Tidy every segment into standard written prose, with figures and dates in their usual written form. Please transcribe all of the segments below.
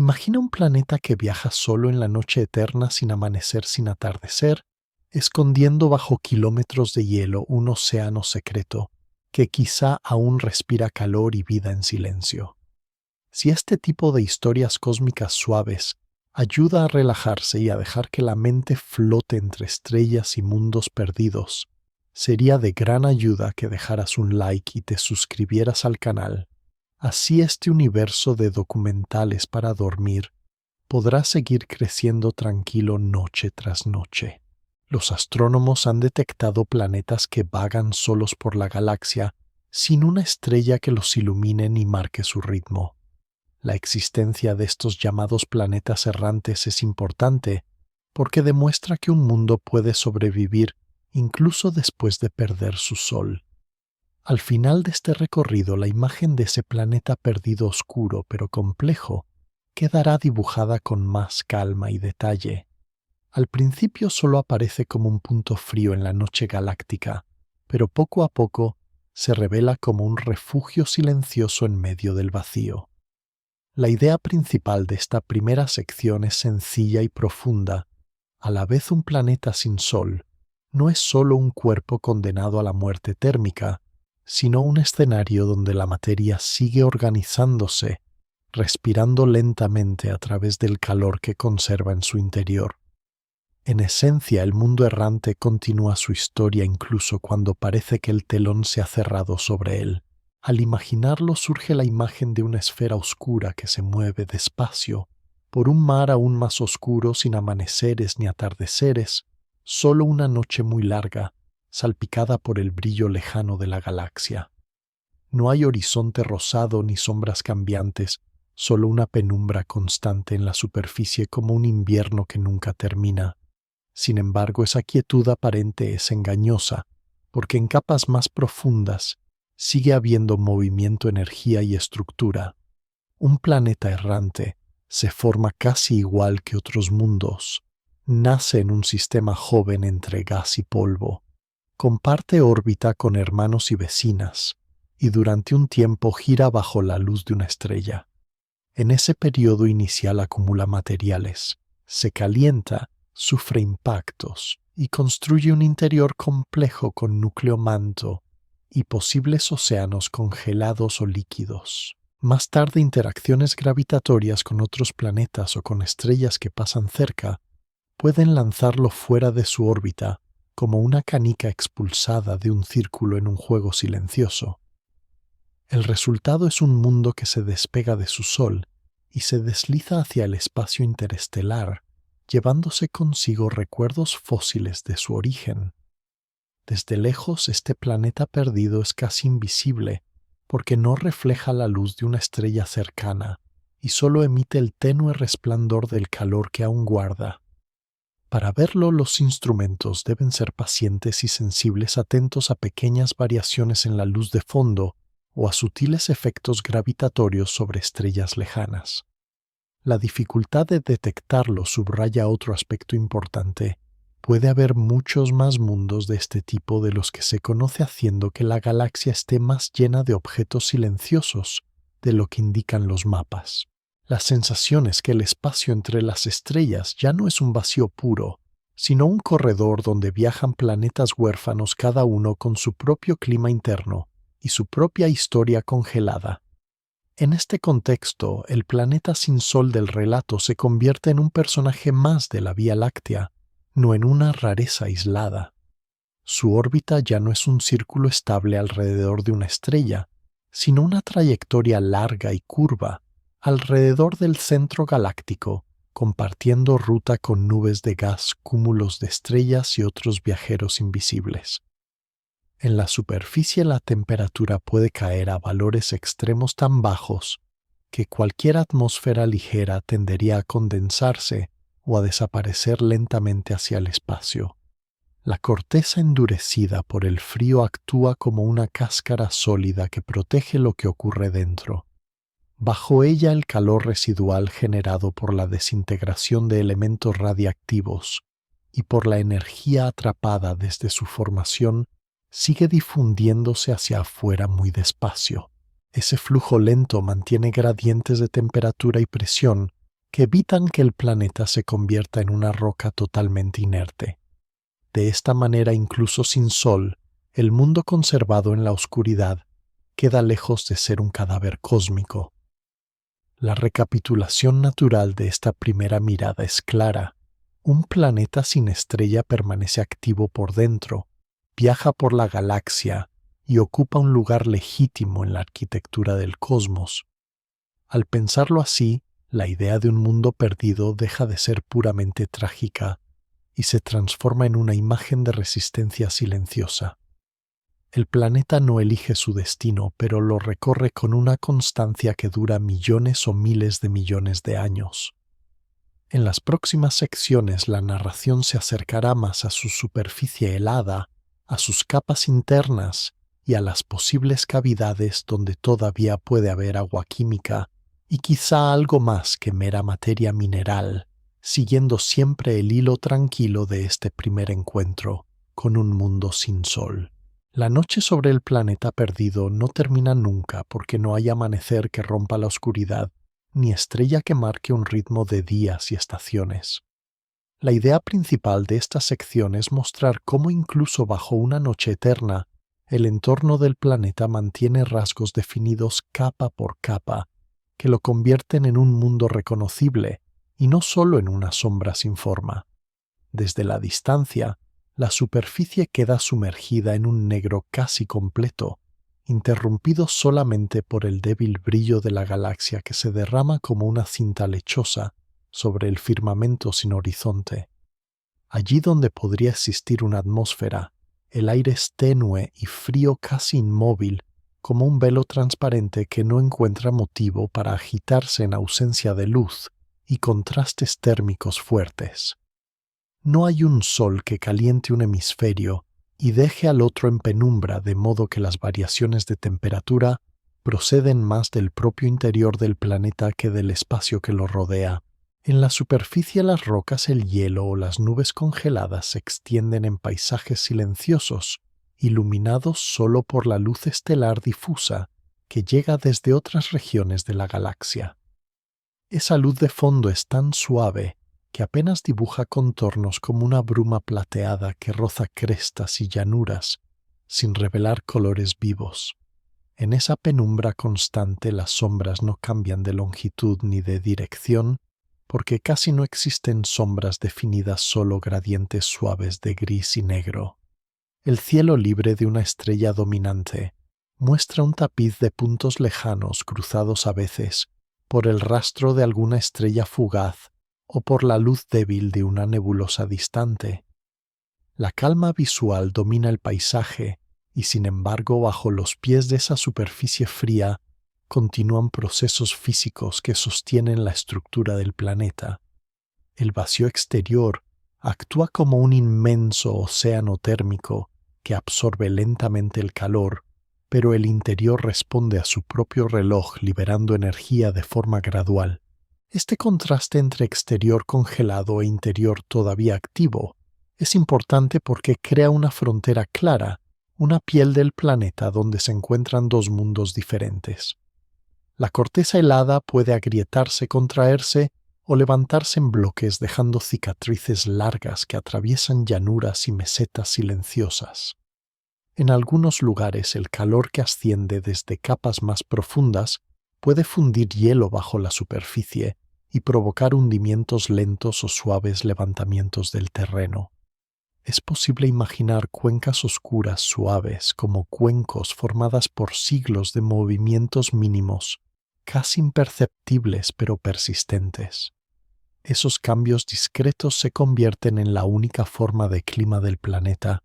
Imagina un planeta que viaja solo en la noche eterna sin amanecer, sin atardecer, escondiendo bajo kilómetros de hielo un océano secreto que quizá aún respira calor y vida en silencio. Si este tipo de historias cósmicas suaves ayuda a relajarse y a dejar que la mente flote entre estrellas y mundos perdidos, sería de gran ayuda que dejaras un like y te suscribieras al canal. Así este universo de documentales para dormir podrá seguir creciendo tranquilo noche tras noche. Los astrónomos han detectado planetas que vagan solos por la galaxia sin una estrella que los ilumine ni marque su ritmo. La existencia de estos llamados planetas errantes es importante porque demuestra que un mundo puede sobrevivir incluso después de perder su sol. Al final de este recorrido, la imagen de ese planeta perdido oscuro pero complejo quedará dibujada con más calma y detalle. Al principio solo aparece como un punto frío en la noche galáctica, pero poco a poco se revela como un refugio silencioso en medio del vacío. La idea principal de esta primera sección es sencilla y profunda. A la vez, un planeta sin sol no es solo un cuerpo condenado a la muerte térmica, sino un escenario donde la materia sigue organizándose, respirando lentamente a través del calor que conserva en su interior. En esencia, el mundo errante continúa su historia incluso cuando parece que el telón se ha cerrado sobre él. Al imaginarlo surge la imagen de una esfera oscura que se mueve despacio por un mar aún más oscuro, sin amaneceres ni atardeceres, solo una noche muy larga, salpicada por el brillo lejano de la galaxia. No hay horizonte rosado ni sombras cambiantes, solo una penumbra constante en la superficie como un invierno que nunca termina. Sin embargo, esa quietud aparente es engañosa, porque en capas más profundas sigue habiendo movimiento, energía y estructura. Un planeta errante se forma casi igual que otros mundos. Nace en un sistema joven entre gas y polvo. Comparte órbita con hermanos y vecinas, y durante un tiempo gira bajo la luz de una estrella. En ese periodo inicial acumula materiales, se calienta, sufre impactos y construye un interior complejo con núcleo manto y posibles océanos congelados o líquidos. Más tarde, interacciones gravitatorias con otros planetas o con estrellas que pasan cerca pueden lanzarlo fuera de su órbita como una canica expulsada de un círculo en un juego silencioso. El resultado es un mundo que se despega de su Sol y se desliza hacia el espacio interestelar, llevándose consigo recuerdos fósiles de su origen. Desde lejos, este planeta perdido es casi invisible porque no refleja la luz de una estrella cercana y solo emite el tenue resplandor del calor que aún guarda. Para verlo, los instrumentos deben ser pacientes y sensibles, atentos a pequeñas variaciones en la luz de fondo o a sutiles efectos gravitatorios sobre estrellas lejanas. La dificultad de detectarlo subraya otro aspecto importante. Puede haber muchos más mundos de este tipo de los que se conoce, haciendo que la galaxia esté más llena de objetos silenciosos de lo que indican los mapas. La sensación es que el espacio entre las estrellas ya no es un vacío puro, sino un corredor donde viajan planetas huérfanos, cada uno con su propio clima interno y su propia historia congelada. En este contexto, el planeta sin sol del relato se convierte en un personaje más de la Vía Láctea, no en una rareza aislada. Su órbita ya no es un círculo estable alrededor de una estrella, sino una trayectoria larga y curva alrededor del centro galáctico, compartiendo ruta con nubes de gas, cúmulos de estrellas y otros viajeros invisibles. En la superficie, la temperatura puede caer a valores extremos tan bajos que cualquier atmósfera ligera tendería a condensarse o a desaparecer lentamente hacia el espacio. La corteza endurecida por el frío actúa como una cáscara sólida que protege lo que ocurre dentro. Bajo ella, el calor residual generado por la desintegración de elementos radiactivos y por la energía atrapada desde su formación sigue difundiéndose hacia afuera muy despacio. Ese flujo lento mantiene gradientes de temperatura y presión que evitan que el planeta se convierta en una roca totalmente inerte. De esta manera, incluso sin Sol, el mundo conservado en la oscuridad queda lejos de ser un cadáver cósmico. La recapitulación natural de esta primera mirada es clara. Un planeta sin estrella permanece activo por dentro, viaja por la galaxia y ocupa un lugar legítimo en la arquitectura del cosmos. Al pensarlo así, la idea de un mundo perdido deja de ser puramente trágica y se transforma en una imagen de resistencia silenciosa. El planeta no elige su destino, pero lo recorre con una constancia que dura millones o miles de millones de años. En las próximas secciones la narración se acercará más a su superficie helada, a sus capas internas y a las posibles cavidades donde todavía puede haber agua química y quizá algo más que mera materia mineral, siguiendo siempre el hilo tranquilo de este primer encuentro con un mundo sin sol. La noche sobre el planeta perdido no termina nunca porque no hay amanecer que rompa la oscuridad, ni estrella que marque un ritmo de días y estaciones. La idea principal de esta sección es mostrar cómo incluso bajo una noche eterna, el entorno del planeta mantiene rasgos definidos capa por capa, que lo convierten en un mundo reconocible y no solo en una sombra sin forma. Desde la distancia, la superficie queda sumergida en un negro casi completo, interrumpido solamente por el débil brillo de la galaxia que se derrama como una cinta lechosa sobre el firmamento sin horizonte. Allí donde podría existir una atmósfera, el aire es tenue y frío, casi inmóvil, como un velo transparente que no encuentra motivo para agitarse en ausencia de luz y contrastes térmicos fuertes. No hay un sol que caliente un hemisferio y deje al otro en penumbra, de modo que las variaciones de temperatura proceden más del propio interior del planeta que del espacio que lo rodea. En la superficie las rocas, el hielo o las nubes congeladas se extienden en paisajes silenciosos, iluminados solo por la luz estelar difusa que llega desde otras regiones de la galaxia. Esa luz de fondo es tan suave que apenas dibuja contornos como una bruma plateada que roza crestas y llanuras, sin revelar colores vivos. En esa penumbra constante las sombras no cambian de longitud ni de dirección, porque casi no existen sombras definidas, solo gradientes suaves de gris y negro. El cielo, libre de una estrella dominante, muestra un tapiz de puntos lejanos cruzados a veces por el rastro de alguna estrella fugaz o por la luz débil de una nebulosa distante. La calma visual domina el paisaje y, sin embargo, bajo los pies de esa superficie fría continúan procesos físicos que sostienen la estructura del planeta. El vacío exterior actúa como un inmenso océano térmico que absorbe lentamente el calor, pero el interior responde a su propio reloj, liberando energía de forma gradual. Este contraste entre exterior congelado e interior todavía activo es importante porque crea una frontera clara, una piel del planeta donde se encuentran dos mundos diferentes. La corteza helada puede agrietarse, contraerse o levantarse en bloques, dejando cicatrices largas que atraviesan llanuras y mesetas silenciosas. En algunos lugares, el calor que asciende desde capas más profundas puede fundir hielo bajo la superficie y provocar hundimientos lentos o suaves levantamientos del terreno. Es posible imaginar cuencas oscuras suaves como cuencos formadas por siglos de movimientos mínimos, casi imperceptibles pero persistentes. Esos cambios discretos se convierten en la única forma de clima del planeta,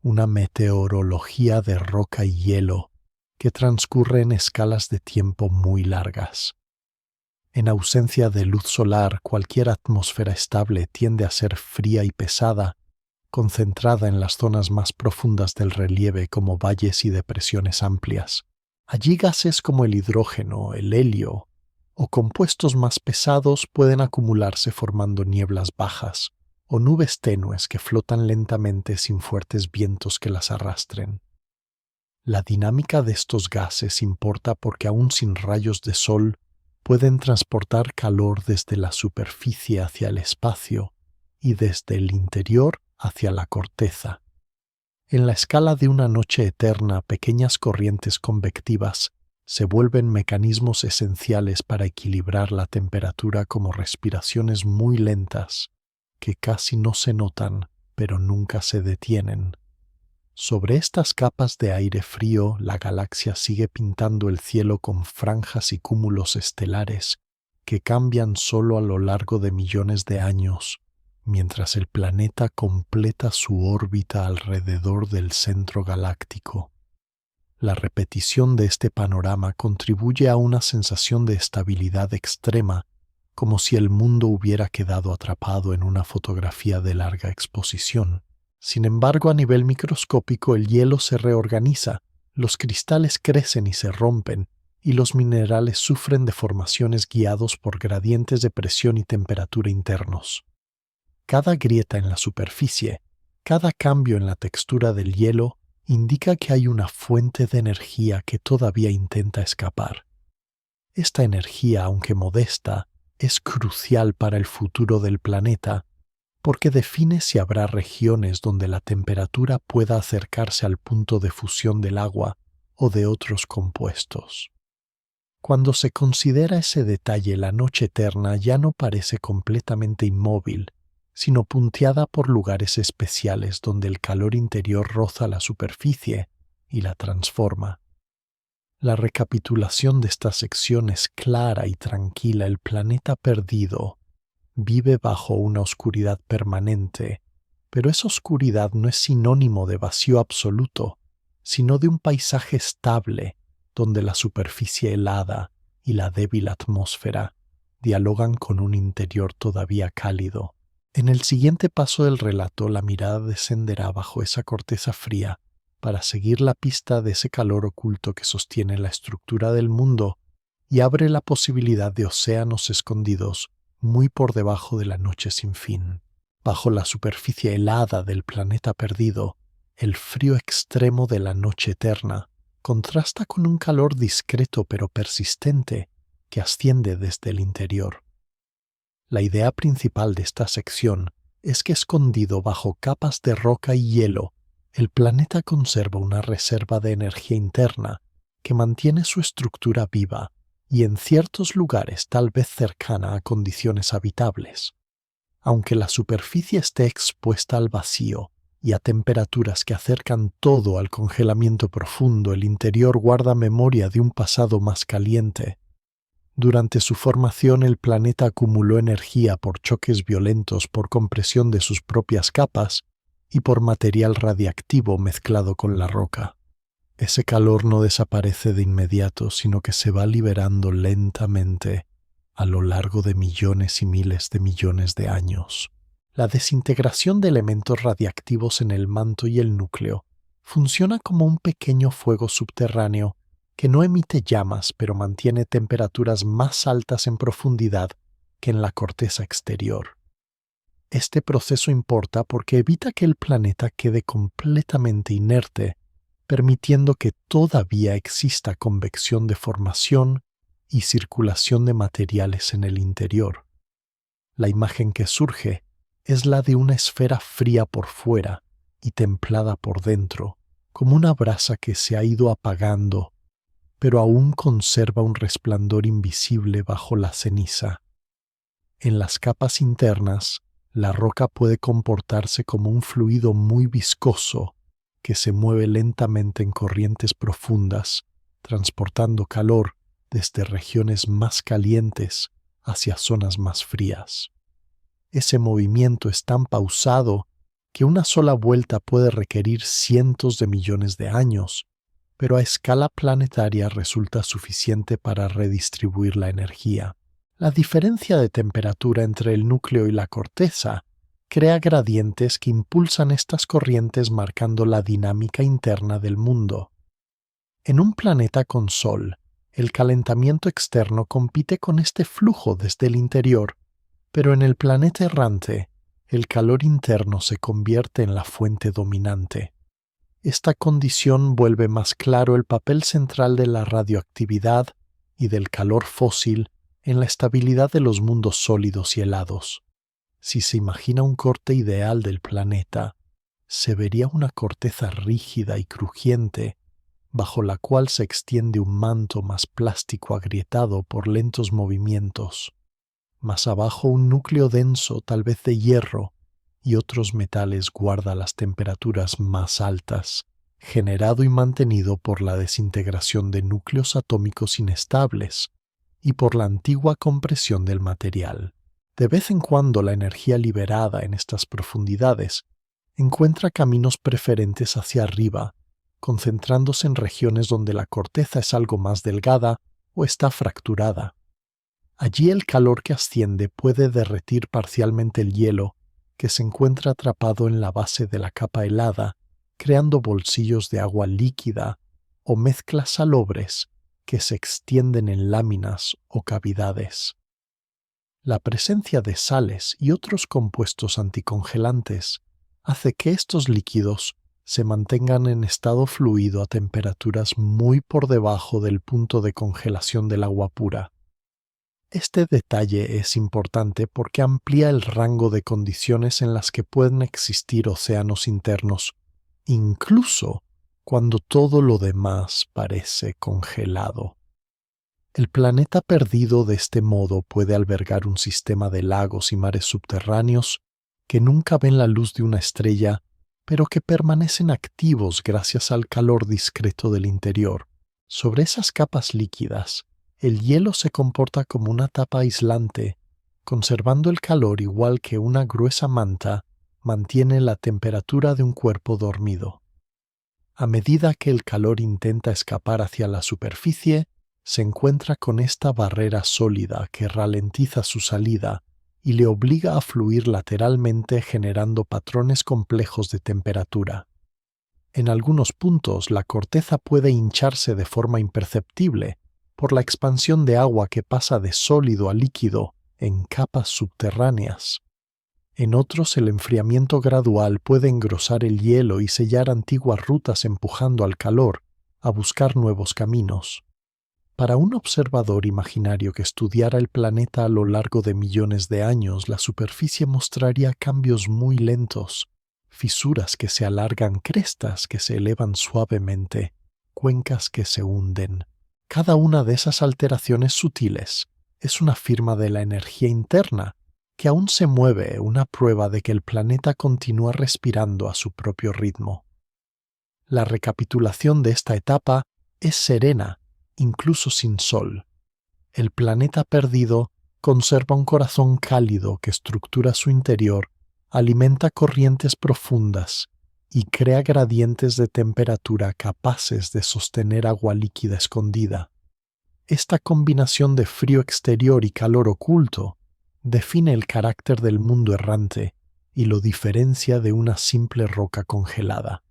una meteorología de roca y hielo que transcurre en escalas de tiempo muy largas. En ausencia de luz solar, cualquier atmósfera estable tiende a ser fría y pesada, concentrada en las zonas más profundas del relieve como valles y depresiones amplias. Allí gases como el hidrógeno, el helio o compuestos más pesados pueden acumularse formando nieblas bajas o nubes tenues que flotan lentamente sin fuertes vientos que las arrastren. La dinámica de estos gases importa porque aún sin rayos de sol, pueden transportar calor desde la superficie hacia el espacio y desde el interior hacia la corteza. En la escala de una noche eterna, pequeñas corrientes convectivas se vuelven mecanismos esenciales para equilibrar la temperatura como respiraciones muy lentas que casi no se notan, pero nunca se detienen. Sobre estas capas de aire frío, la galaxia sigue pintando el cielo con franjas y cúmulos estelares que cambian solo a lo largo de millones de años, mientras el planeta completa su órbita alrededor del centro galáctico. La repetición de este panorama contribuye a una sensación de estabilidad extrema, como si el mundo hubiera quedado atrapado en una fotografía de larga exposición. Sin embargo, a nivel microscópico el hielo se reorganiza, los cristales crecen y se rompen, y los minerales sufren deformaciones guiados por gradientes de presión y temperatura internos. Cada grieta en la superficie, cada cambio en la textura del hielo, indica que hay una fuente de energía que todavía intenta escapar. Esta energía, aunque modesta, es crucial para el futuro del planeta, porque define si habrá regiones donde la temperatura pueda acercarse al punto de fusión del agua o de otros compuestos. Cuando se considera ese detalle, la noche eterna ya no parece completamente inmóvil, sino punteada por lugares especiales donde el calor interior roza la superficie y la transforma. La recapitulación de esta sección es clara y tranquila. El planeta perdido vive bajo una oscuridad permanente, pero esa oscuridad no es sinónimo de vacío absoluto, sino de un paisaje estable donde la superficie helada y la débil atmósfera dialogan con un interior todavía cálido. En el siguiente paso del relato, la mirada descenderá bajo esa corteza fría para seguir la pista de ese calor oculto que sostiene la estructura del mundo y abre la posibilidad de océanos escondidos muy por debajo de la noche sin fin. Bajo la superficie helada del planeta perdido, el frío extremo de la noche eterna contrasta con un calor discreto pero persistente que asciende desde el interior. La idea principal de esta sección es que escondido bajo capas de roca y hielo, el planeta conserva una reserva de energía interna que mantiene su estructura viva y en ciertos lugares tal vez cercana a condiciones habitables. Aunque la superficie esté expuesta al vacío y a temperaturas que acercan todo al congelamiento profundo, el interior guarda memoria de un pasado más caliente. Durante su formación, el planeta acumuló energía por choques violentos, por compresión de sus propias capas y por material radiactivo mezclado con la roca. Ese calor no desaparece de inmediato, sino que se va liberando lentamente a lo largo de millones y miles de millones de años. La desintegración de elementos radiactivos en el manto y el núcleo funciona como un pequeño fuego subterráneo que no emite llamas, pero mantiene temperaturas más altas en profundidad que en la corteza exterior. Este proceso importa porque evita que el planeta quede completamente inerte, permitiendo que todavía exista convección de formación y circulación de materiales en el interior. La imagen que surge es la de una esfera fría por fuera y templada por dentro, como una brasa que se ha ido apagando, pero aún conserva un resplandor invisible bajo la ceniza. En las capas internas, la roca puede comportarse como un fluido muy viscoso que se mueve lentamente en corrientes profundas, transportando calor desde regiones más calientes hacia zonas más frías. Ese movimiento es tan pausado que una sola vuelta puede requerir cientos de millones de años, pero a escala planetaria resulta suficiente para redistribuir la energía. La diferencia de temperatura entre el núcleo y la corteza crea gradientes que impulsan estas corrientes marcando la dinámica interna del mundo. En un planeta con Sol, el calentamiento externo compite con este flujo desde el interior, pero en el planeta errante, el calor interno se convierte en la fuente dominante. Esta condición vuelve más claro el papel central de la radioactividad y del calor fósil en la estabilidad de los mundos sólidos y helados. Si se imagina un corte ideal del planeta, se vería una corteza rígida y crujiente, bajo la cual se extiende un manto más plástico agrietado por lentos movimientos. Más abajo un núcleo denso, tal vez de hierro, y otros metales guarda las temperaturas más altas, generado y mantenido por la desintegración de núcleos atómicos inestables y por la antigua compresión del material. De vez en cuando la energía liberada en estas profundidades encuentra caminos preferentes hacia arriba, concentrándose en regiones donde la corteza es algo más delgada o está fracturada. Allí el calor que asciende puede derretir parcialmente el hielo que se encuentra atrapado en la base de la capa helada, creando bolsillos de agua líquida o mezclas salobres que se extienden en láminas o cavidades. La presencia de sales y otros compuestos anticongelantes hace que estos líquidos se mantengan en estado fluido a temperaturas muy por debajo del punto de congelación del agua pura. Este detalle es importante porque amplía el rango de condiciones en las que pueden existir océanos internos, incluso cuando todo lo demás parece congelado. El planeta perdido de este modo puede albergar un sistema de lagos y mares subterráneos que nunca ven la luz de una estrella, pero que permanecen activos gracias al calor discreto del interior. Sobre esas capas líquidas, el hielo se comporta como una tapa aislante, conservando el calor igual que una gruesa manta mantiene la temperatura de un cuerpo dormido. A medida que el calor intenta escapar hacia la superficie, se encuentra con esta barrera sólida que ralentiza su salida y le obliga a fluir lateralmente generando patrones complejos de temperatura. En algunos puntos la corteza puede hincharse de forma imperceptible por la expansión de agua que pasa de sólido a líquido en capas subterráneas. En otros el enfriamiento gradual puede engrosar el hielo y sellar antiguas rutas empujando al calor a buscar nuevos caminos. Para un observador imaginario que estudiara el planeta a lo largo de millones de años, la superficie mostraría cambios muy lentos, fisuras que se alargan, crestas que se elevan suavemente, cuencas que se hunden. Cada una de esas alteraciones sutiles es una firma de la energía interna que aún se mueve, una prueba de que el planeta continúa respirando a su propio ritmo. La recapitulación de esta etapa es serena, incluso sin sol. El planeta perdido conserva un corazón cálido que estructura su interior, alimenta corrientes profundas y crea gradientes de temperatura capaces de sostener agua líquida escondida. Esta combinación de frío exterior y calor oculto define el carácter del mundo errante y lo diferencia de una simple roca congelada.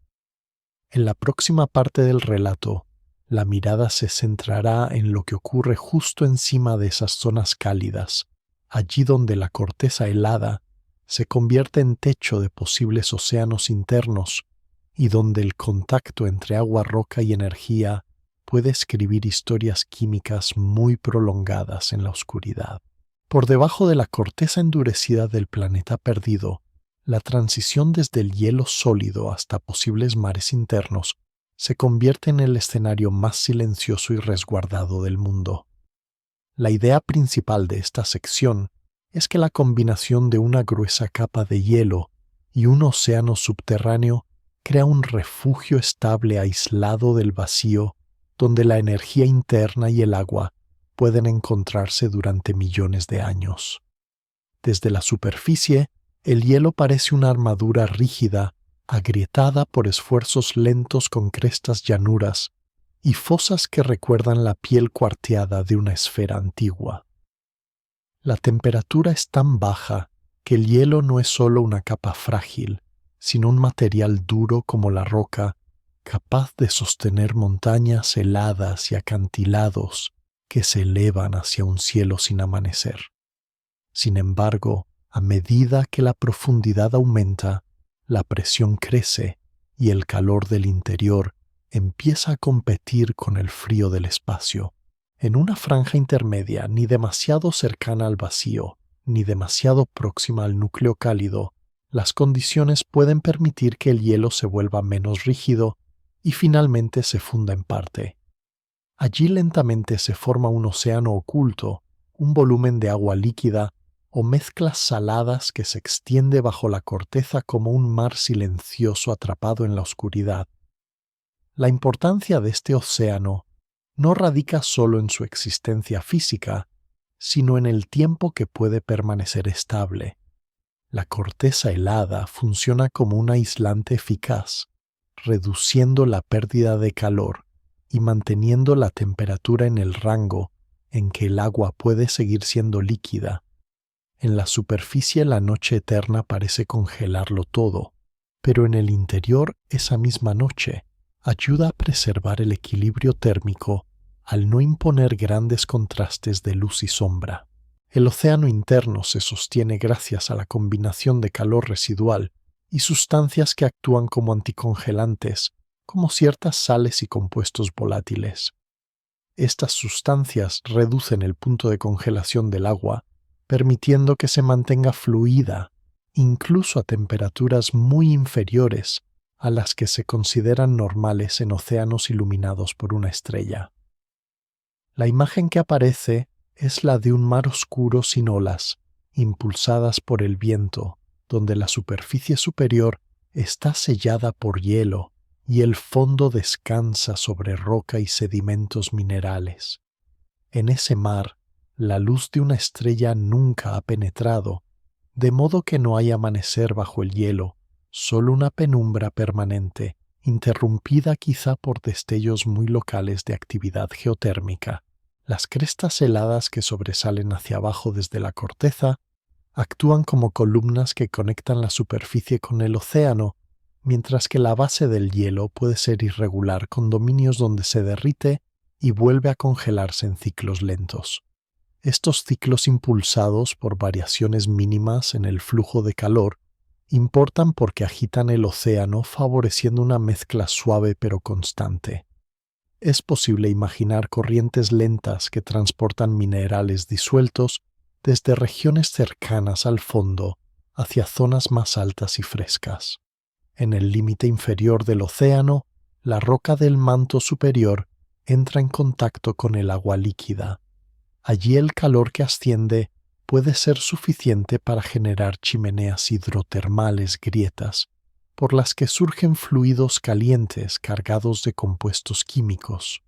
En la próxima parte del relato, la mirada se centrará en lo que ocurre justo encima de esas zonas cálidas, allí donde la corteza helada se convierte en techo de posibles océanos internos y donde el contacto entre agua, roca y energía puede escribir historias químicas muy prolongadas en la oscuridad. Por debajo de la corteza endurecida del planeta perdido, la transición desde el hielo sólido hasta posibles mares internos se convierte en el escenario más silencioso y resguardado del mundo. La idea principal de esta sección es que la combinación de una gruesa capa de hielo y un océano subterráneo crea un refugio estable aislado del vacío donde la energía interna y el agua pueden encontrarse durante millones de años. Desde la superficie, el hielo parece una armadura rígida agrietada por esfuerzos lentos con crestas llanuras y fosas que recuerdan la piel cuarteada de una esfera antigua. La temperatura es tan baja que el hielo no es solo una capa frágil, sino un material duro como la roca, capaz de sostener montañas heladas y acantilados que se elevan hacia un cielo sin amanecer. Sin embargo, a medida que la profundidad aumenta, la presión crece y el calor del interior empieza a competir con el frío del espacio, En una franja intermedia, ni demasiado cercana al vacío, ni demasiado próxima al núcleo cálido, las condiciones pueden permitir que el hielo se vuelva menos rígido y finalmente se funda en parte. Allí lentamente se forma un océano oculto, un volumen de agua líquida o mezclas saladas que se extiende bajo la corteza como un mar silencioso atrapado en la oscuridad. La importancia de este océano no radica solo en su existencia física, sino en el tiempo que puede permanecer estable. La corteza helada funciona como un aislante eficaz, reduciendo la pérdida de calor y manteniendo la temperatura en el rango en que el agua puede seguir siendo líquida. En la superficie la noche eterna parece congelarlo todo, pero en el interior esa misma noche ayuda a preservar el equilibrio térmico al no imponer grandes contrastes de luz y sombra. El océano interno se sostiene gracias a la combinación de calor residual y sustancias que actúan como anticongelantes, como ciertas sales y compuestos volátiles. Estas sustancias reducen el punto de congelación del agua, permitiendo que se mantenga fluida, incluso a temperaturas muy inferiores a las que se consideran normales en océanos iluminados por una estrella. La imagen que aparece es la de un mar oscuro sin olas, impulsadas por el viento, donde la superficie superior está sellada por hielo y el fondo descansa sobre roca y sedimentos minerales. En ese mar, la luz de una estrella nunca ha penetrado, de modo que no hay amanecer bajo el hielo, solo una penumbra permanente, interrumpida quizá por destellos muy locales de actividad geotérmica. Las crestas heladas que sobresalen hacia abajo desde la corteza actúan como columnas que conectan la superficie con el océano, mientras que la base del hielo puede ser irregular con dominios donde se derrite y vuelve a congelarse en ciclos lentos. Estos ciclos impulsados por variaciones mínimas en el flujo de calor importan porque agitan el océano favoreciendo una mezcla suave pero constante. Es posible imaginar corrientes lentas que transportan minerales disueltos desde regiones cercanas al fondo hacia zonas más altas y frescas. En el límite inferior del océano, la roca del manto superior entra en contacto con el agua líquida. Allí el calor que asciende puede ser suficiente para generar chimeneas hidrotermales grietas, por las que surgen fluidos calientes cargados de compuestos químicos.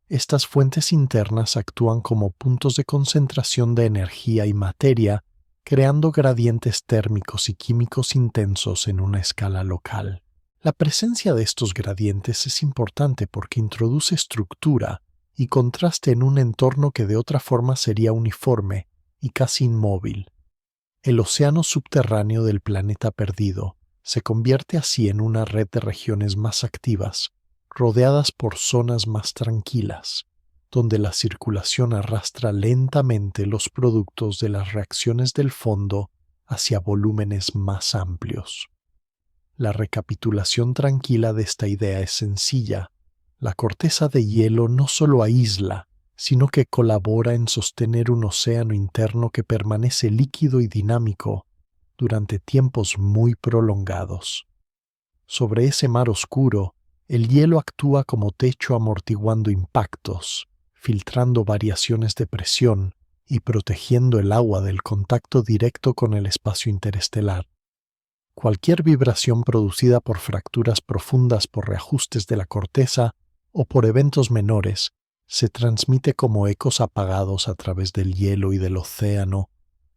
Estas fuentes internas actúan como puntos de concentración de energía y materia, creando gradientes térmicos y químicos intensos en una escala local. La presencia de estos gradientes es importante porque introduce estructura y contraste en un entorno que de otra forma sería uniforme y casi inmóvil. El océano subterráneo del planeta perdido se convierte así en una red de regiones más activas, rodeadas por zonas más tranquilas, donde la circulación arrastra lentamente los productos de las reacciones del fondo hacia volúmenes más amplios. La recapitulación tranquila de esta idea es sencilla. La corteza de hielo no solo aísla, sino que colabora en sostener un océano interno que permanece líquido y dinámico durante tiempos muy prolongados. Sobre ese mar oscuro, el hielo actúa como techo amortiguando impactos, filtrando variaciones de presión y protegiendo el agua del contacto directo con el espacio interestelar. Cualquier vibración producida por fracturas profundas por reajustes de la corteza o por eventos menores se transmite como ecos apagados a través del hielo y del océano,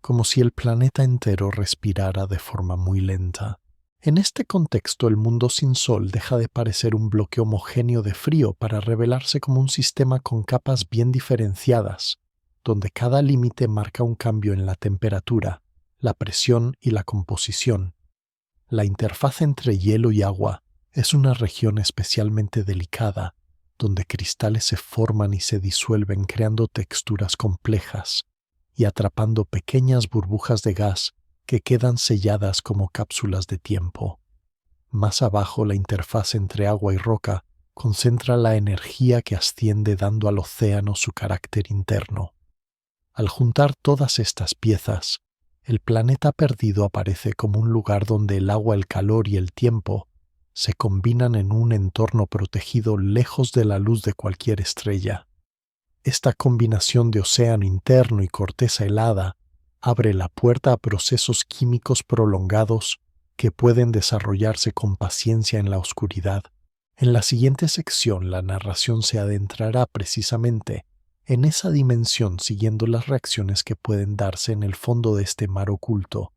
como si el planeta entero respirara de forma muy lenta. En este contexto, el mundo sin sol deja de parecer un bloque homogéneo de frío para revelarse como un sistema con capas bien diferenciadas, donde cada límite marca un cambio en la temperatura, la presión y la composición. La interfaz entre hielo y agua es una región especialmente delicada, donde cristales se forman y se disuelven creando texturas complejas y atrapando pequeñas burbujas de gas que quedan selladas como cápsulas de tiempo. Más abajo, la interfaz entre agua y roca concentra la energía que asciende dando al océano su carácter interno. Al juntar todas estas piezas, el planeta perdido aparece como un lugar donde el agua, el calor y el tiempo se combinan en un entorno protegido lejos de la luz de cualquier estrella. Esta combinación de océano interno y corteza helada abre la puerta a procesos químicos prolongados que pueden desarrollarse con paciencia en la oscuridad. En la siguiente sección, la narración se adentrará precisamente en esa dimensión siguiendo las reacciones que pueden darse en el fondo de este mar oculto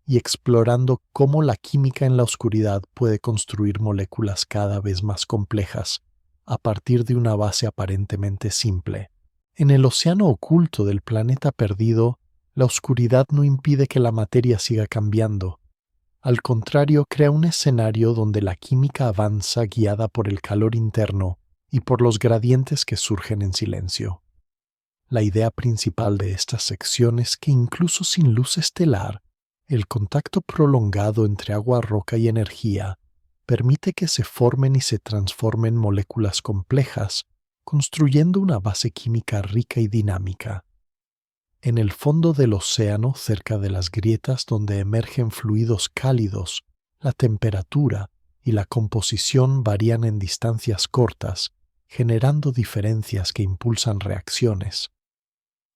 y explorando cómo la química en la oscuridad puede construir moléculas cada vez más complejas a partir de una base aparentemente simple. En el océano oculto del planeta perdido, la oscuridad no impide que la materia siga cambiando. Al contrario, crea un escenario donde la química avanza guiada por el calor interno y por los gradientes que surgen en silencio. La idea principal de esta sección es que incluso sin luz estelar, el contacto prolongado entre agua, roca y energía permite que se formen y se transformen moléculas complejas, construyendo una base química rica y dinámica. En el fondo del océano, cerca de las grietas donde emergen fluidos cálidos, la temperatura y la composición varían en distancias cortas, generando diferencias que impulsan reacciones.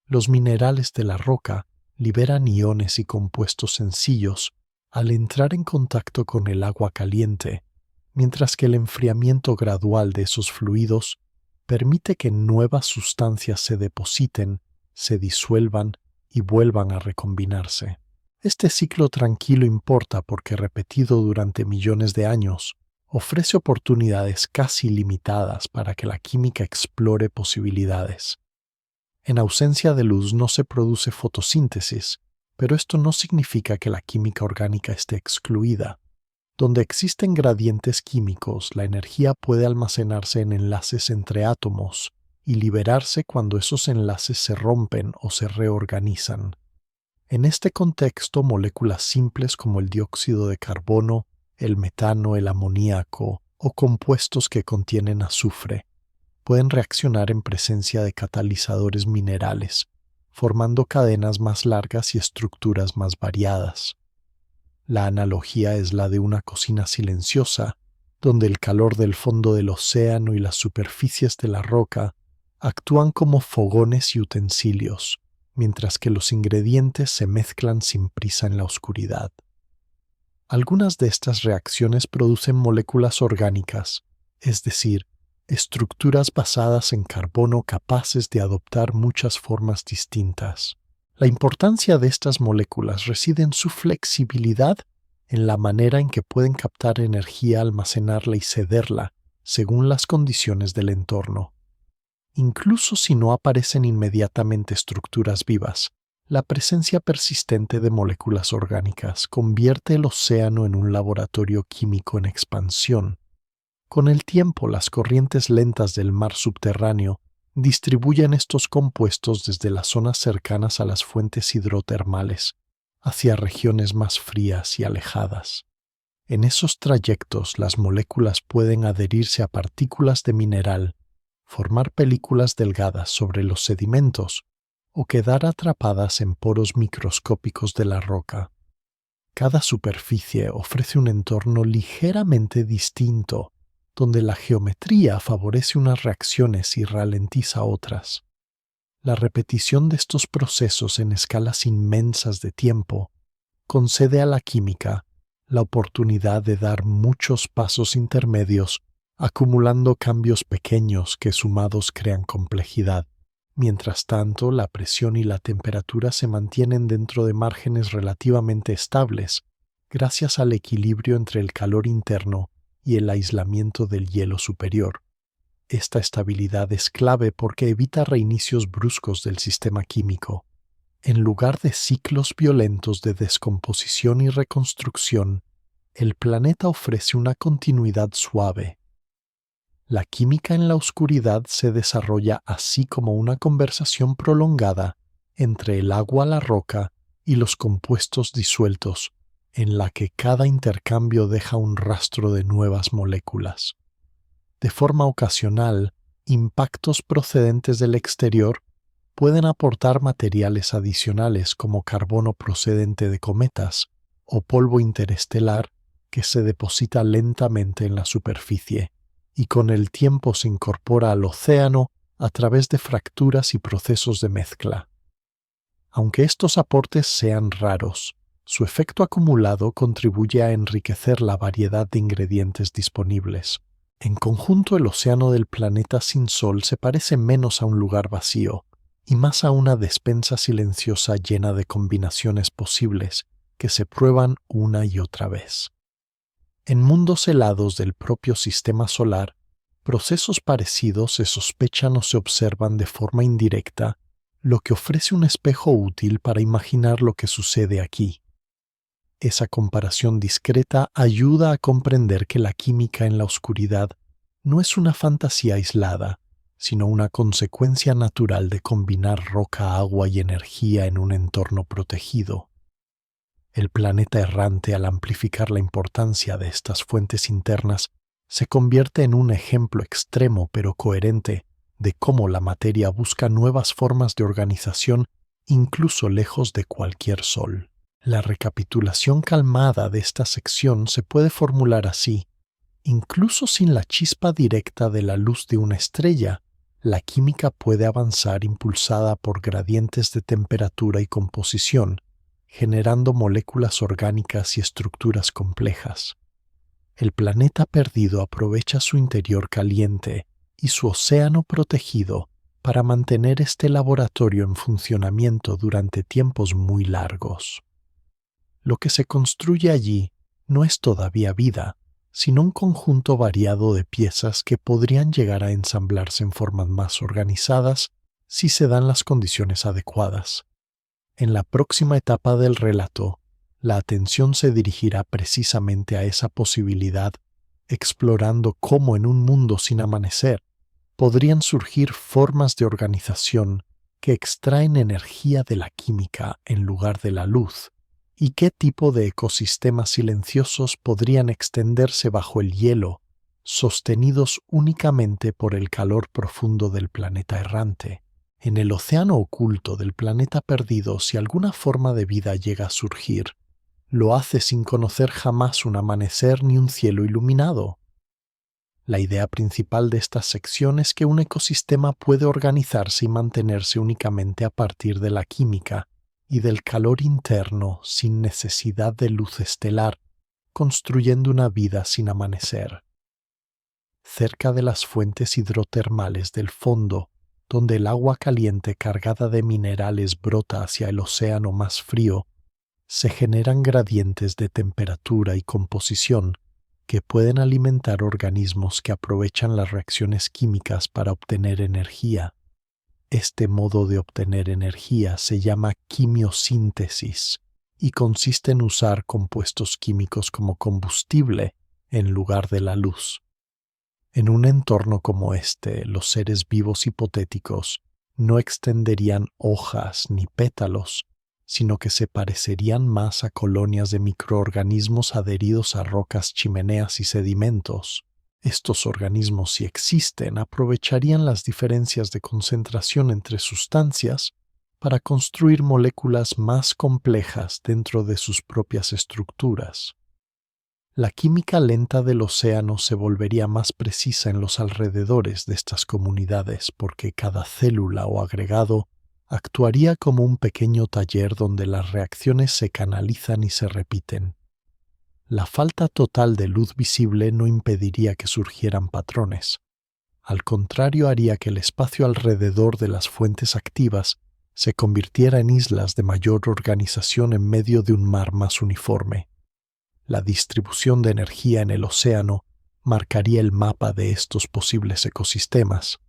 Los minerales de la roca liberan iones y compuestos sencillos al entrar en contacto con el agua caliente, mientras que el enfriamiento gradual de esos fluidos permite que nuevas sustancias se depositen, se disuelvan y vuelvan a recombinarse. Este ciclo tranquilo importa porque, repetido durante millones de años, ofrece oportunidades casi ilimitadas para que la química explore posibilidades. En ausencia de luz no se produce fotosíntesis, pero esto no significa que la química orgánica esté excluida. Donde existen gradientes químicos, la energía puede almacenarse en enlaces entre átomos y liberarse cuando esos enlaces se rompen o se reorganizan. En este contexto, moléculas simples como el dióxido de carbono, el metano, el amoníaco o compuestos que contienen azufre pueden reaccionar en presencia de catalizadores minerales, formando cadenas más largas y estructuras más variadas. La analogía es la de una cocina silenciosa, donde el calor del fondo del océano y las superficies de la roca actúan como fogones y utensilios, mientras que los ingredientes se mezclan sin prisa en la oscuridad. Algunas de estas reacciones producen moléculas orgánicas, es decir, estructuras basadas en carbono capaces de adoptar muchas formas distintas. La importancia de estas moléculas reside en su flexibilidad, en la manera en que pueden captar energía, almacenarla y cederla según las condiciones del entorno. Incluso si no aparecen inmediatamente estructuras vivas, la presencia persistente de moléculas orgánicas convierte el océano en un laboratorio químico en expansión. Con el tiempo, las corrientes lentas del mar subterráneo distribuyen estos compuestos desde las zonas cercanas a las fuentes hidrotermales hacia regiones más frías y alejadas. En esos trayectos, las moléculas pueden adherirse a partículas de mineral, formar películas delgadas sobre los sedimentos o quedar atrapadas en poros microscópicos de la roca. Cada superficie ofrece un entorno ligeramente distinto, donde la geometría favorece unas reacciones y ralentiza otras. La repetición de estos procesos en escalas inmensas de tiempo concede a la química la oportunidad de dar muchos pasos intermedios, acumulando cambios pequeños que sumados crean complejidad. Mientras tanto, la presión y la temperatura se mantienen dentro de márgenes relativamente estables, gracias al equilibrio entre el calor interno y el aislamiento del hielo superior. Esta estabilidad es clave porque evita reinicios bruscos del sistema químico. En lugar de ciclos violentos de descomposición y reconstrucción, el planeta ofrece una continuidad suave. La química en la oscuridad se desarrolla así como una conversación prolongada entre el agua, la roca y los compuestos disueltos, en la que cada intercambio deja un rastro de nuevas moléculas. De forma ocasional, impactos procedentes del exterior pueden aportar materiales adicionales como carbono procedente de cometas o polvo interestelar que se deposita lentamente en la superficie y con el tiempo se incorpora al océano a través de fracturas y procesos de mezcla. Aunque estos aportes sean raros, su efecto acumulado contribuye a enriquecer la variedad de ingredientes disponibles. En conjunto, el océano del planeta sin sol se parece menos a un lugar vacío y más a una despensa silenciosa llena de combinaciones posibles que se prueban una y otra vez. En mundos helados del propio sistema solar, procesos parecidos se sospechan o se observan de forma indirecta, lo que ofrece un espejo útil para imaginar lo que sucede aquí. Esa comparación discreta ayuda a comprender que la química en la oscuridad no es una fantasía aislada, sino una consecuencia natural de combinar roca, agua y energía en un entorno protegido. El planeta errante, al amplificar la importancia de estas fuentes internas, se convierte en un ejemplo extremo pero coherente de cómo la materia busca nuevas formas de organización incluso lejos de cualquier sol. La recapitulación calmada de esta sección se puede formular así: incluso sin la chispa directa de la luz de una estrella, la química puede avanzar impulsada por gradientes de temperatura y composición, generando moléculas orgánicas y estructuras complejas. El planeta perdido aprovecha su interior caliente y su océano protegido para mantener este laboratorio en funcionamiento durante tiempos muy largos. Lo que se construye allí no es todavía vida, sino un conjunto variado de piezas que podrían llegar a ensamblarse en formas más organizadas si se dan las condiciones adecuadas. En la próxima etapa del relato, la atención se dirigirá precisamente a esa posibilidad, explorando cómo en un mundo sin amanecer podrían surgir formas de organización que extraen energía de la química en lugar de la luz, y qué tipo de ecosistemas silenciosos podrían extenderse bajo el hielo, sostenidos únicamente por el calor profundo del planeta errante. En el océano oculto del planeta perdido, si alguna forma de vida llega a surgir, lo hace sin conocer jamás un amanecer ni un cielo iluminado. La idea principal de esta sección es que un ecosistema puede organizarse y mantenerse únicamente a partir de la química y del calor interno sin necesidad de luz estelar, construyendo una vida sin amanecer. Cerca de las fuentes hidrotermales del fondo, donde el agua caliente cargada de minerales brota hacia el océano más frío, se generan gradientes de temperatura y composición que pueden alimentar organismos que aprovechan las reacciones químicas para obtener energía. Este modo de obtener energía se llama quimiosíntesis y consiste en usar compuestos químicos como combustible en lugar de la luz. En un entorno como este, los seres vivos hipotéticos no extenderían hojas ni pétalos, sino que se parecerían más a colonias de microorganismos adheridos a rocas, chimeneas y sedimentos. Estos organismos, si existen, aprovecharían las diferencias de concentración entre sustancias para construir moléculas más complejas dentro de sus propias estructuras. La química lenta del océano se volvería más precisa en los alrededores de estas comunidades porque cada célula o agregado actuaría como un pequeño taller donde las reacciones se canalizan y se repiten. La falta total de luz visible no impediría que surgieran patrones. Al contrario, haría que el espacio alrededor de las fuentes activas se convirtiera en islas de mayor organización en medio de un mar más uniforme. La distribución de energía en el océano marcaría el mapa de estos posibles ecosistemas.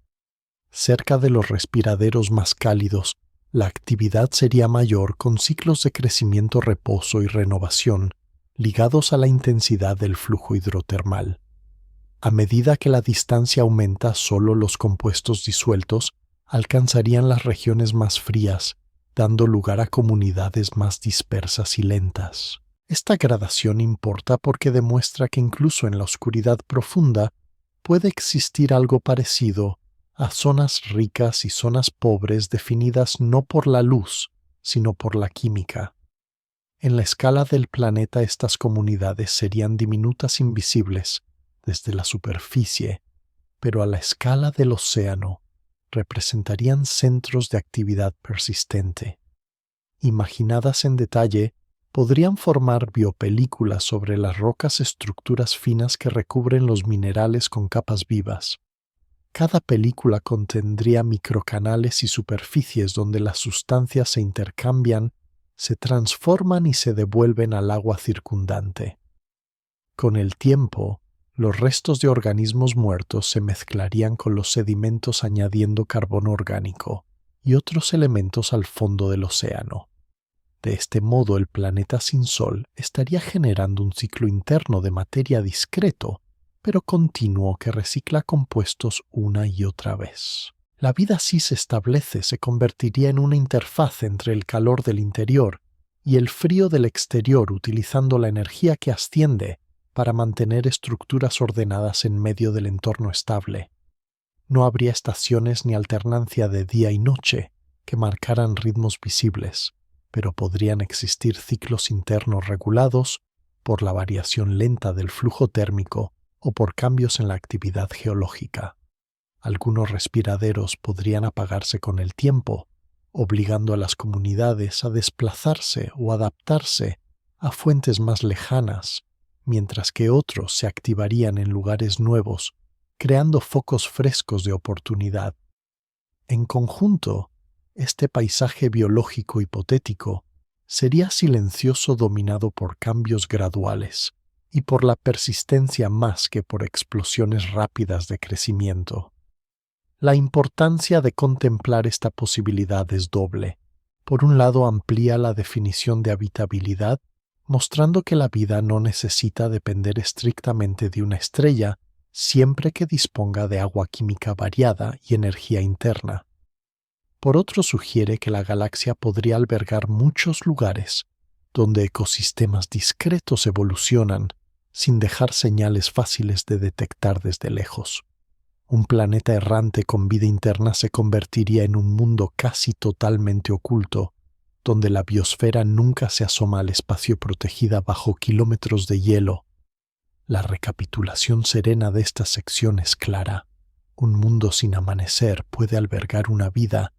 Cerca de los respiraderos más cálidos, la actividad sería mayor con ciclos de crecimiento, reposo y renovación, ligados a la intensidad del flujo hidrotermal. A medida que la distancia aumenta, solo los compuestos disueltos alcanzarían las regiones más frías, dando lugar a comunidades más dispersas y lentas. Esta gradación importa porque demuestra que incluso en la oscuridad profunda puede existir algo parecido a zonas ricas y zonas pobres definidas no por la luz, sino por la química. En la escala del planeta estas comunidades serían diminutas invisibles desde la superficie, pero a la escala del océano representarían centros de actividad persistente. Imaginadas en detalle, podrían formar biopelículas sobre las rocas estructuras finas que recubren los minerales con capas vivas. Cada película contendría microcanales y superficies donde las sustancias se intercambian, se transforman y se devuelven al agua circundante. Con el tiempo, los restos de organismos muertos se mezclarían con los sedimentos añadiendo carbono orgánico y otros elementos al fondo del océano. De este modo, el planeta sin Sol estaría generando un ciclo interno de materia discreto, pero continuo que recicla compuestos una y otra vez. La vida así se establece, se convertiría en una interfaz entre el calor del interior y el frío del exterior, utilizando la energía que asciende para mantener estructuras ordenadas en medio del entorno estable. No habría estaciones ni alternancia de día y noche que marcaran ritmos visibles, pero podrían existir ciclos internos regulados por la variación lenta del flujo térmico o por cambios en la actividad geológica. Algunos respiraderos podrían apagarse con el tiempo, obligando a las comunidades a desplazarse o adaptarse a fuentes más lejanas, mientras que otros se activarían en lugares nuevos, creando focos frescos de oportunidad. En conjunto, este paisaje biológico hipotético sería silencioso, dominado por cambios graduales y por la persistencia más que por explosiones rápidas de crecimiento. La importancia de contemplar esta posibilidad es doble. Por un lado, amplía la definición de habitabilidad, mostrando que la vida no necesita depender estrictamente de una estrella siempre que disponga de agua química variada y energía interna. Por otro, sugiere que la galaxia podría albergar muchos lugares donde ecosistemas discretos evolucionan sin dejar señales fáciles de detectar desde lejos. Un planeta errante con vida interna se convertiría en un mundo casi totalmente oculto, donde la biosfera nunca se asoma al espacio, protegida bajo kilómetros de hielo. La recapitulación serena de esta sección es clara. Un mundo sin amanecer puede albergar una vida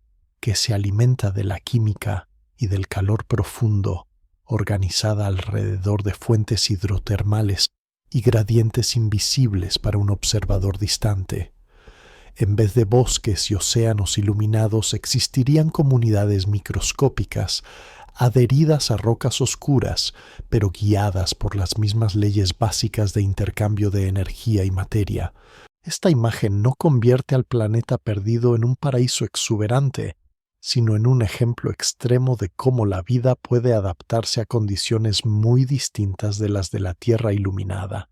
que se alimenta de la química y del calor profundo, organizada alrededor de fuentes hidrotermales y gradientes invisibles para un observador distante. En vez de bosques y océanos iluminados, existirían comunidades microscópicas, adheridas a rocas oscuras, pero guiadas por las mismas leyes básicas de intercambio de energía y materia. Esta imagen no convierte al planeta perdido en un paraíso exuberante, sino en un ejemplo extremo de cómo la vida puede adaptarse a condiciones muy distintas de las de la Tierra iluminada.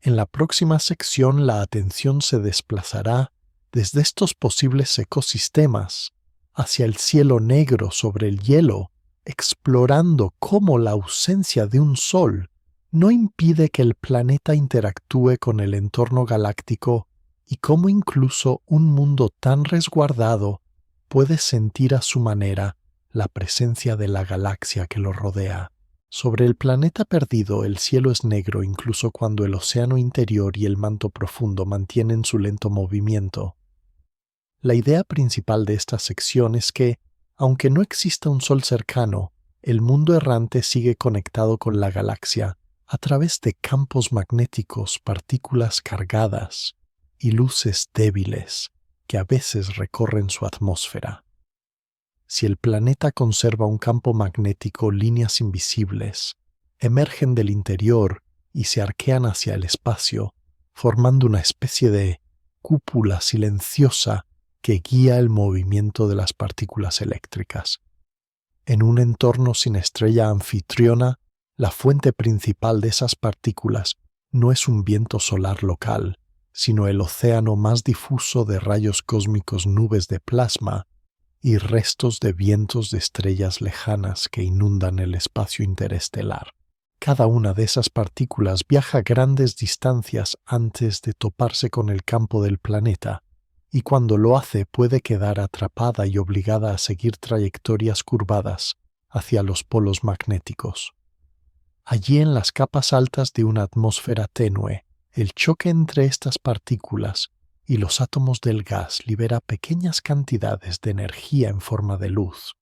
En la próxima sección, la atención se desplazará desde estos posibles ecosistemas hacia el cielo negro sobre el hielo, explorando cómo la ausencia de un sol no impide que el planeta interactúe con el entorno galáctico y cómo incluso un mundo tan resguardado puede sentir a su manera la presencia de la galaxia que lo rodea. Sobre el planeta perdido, el cielo es negro incluso cuando el océano interior y el manto profundo mantienen su lento movimiento. La idea principal de esta sección es que, aunque no exista un sol cercano, el mundo errante sigue conectado con la galaxia a través de campos magnéticos, partículas cargadas y luces débiles que a veces recorren su atmósfera. Si el planeta conserva un campo magnético, líneas invisibles emergen del interior y se arquean hacia el espacio, formando una especie de cúpula silenciosa que guía el movimiento de las partículas eléctricas. En un entorno sin estrella anfitriona, la fuente principal de esas partículas no es un viento solar local, sino el océano más difuso de rayos cósmicos, nubes de plasma y restos de vientos de estrellas lejanas que inundan el espacio interestelar. Cada una de esas partículas viaja grandes distancias antes de toparse con el campo del planeta, y cuando lo hace puede quedar atrapada y obligada a seguir trayectorias curvadas hacia los polos magnéticos. Allí en las capas altas de una atmósfera tenue, el choque entre estas partículas y los átomos del gas libera pequeñas cantidades de energía en forma de luz.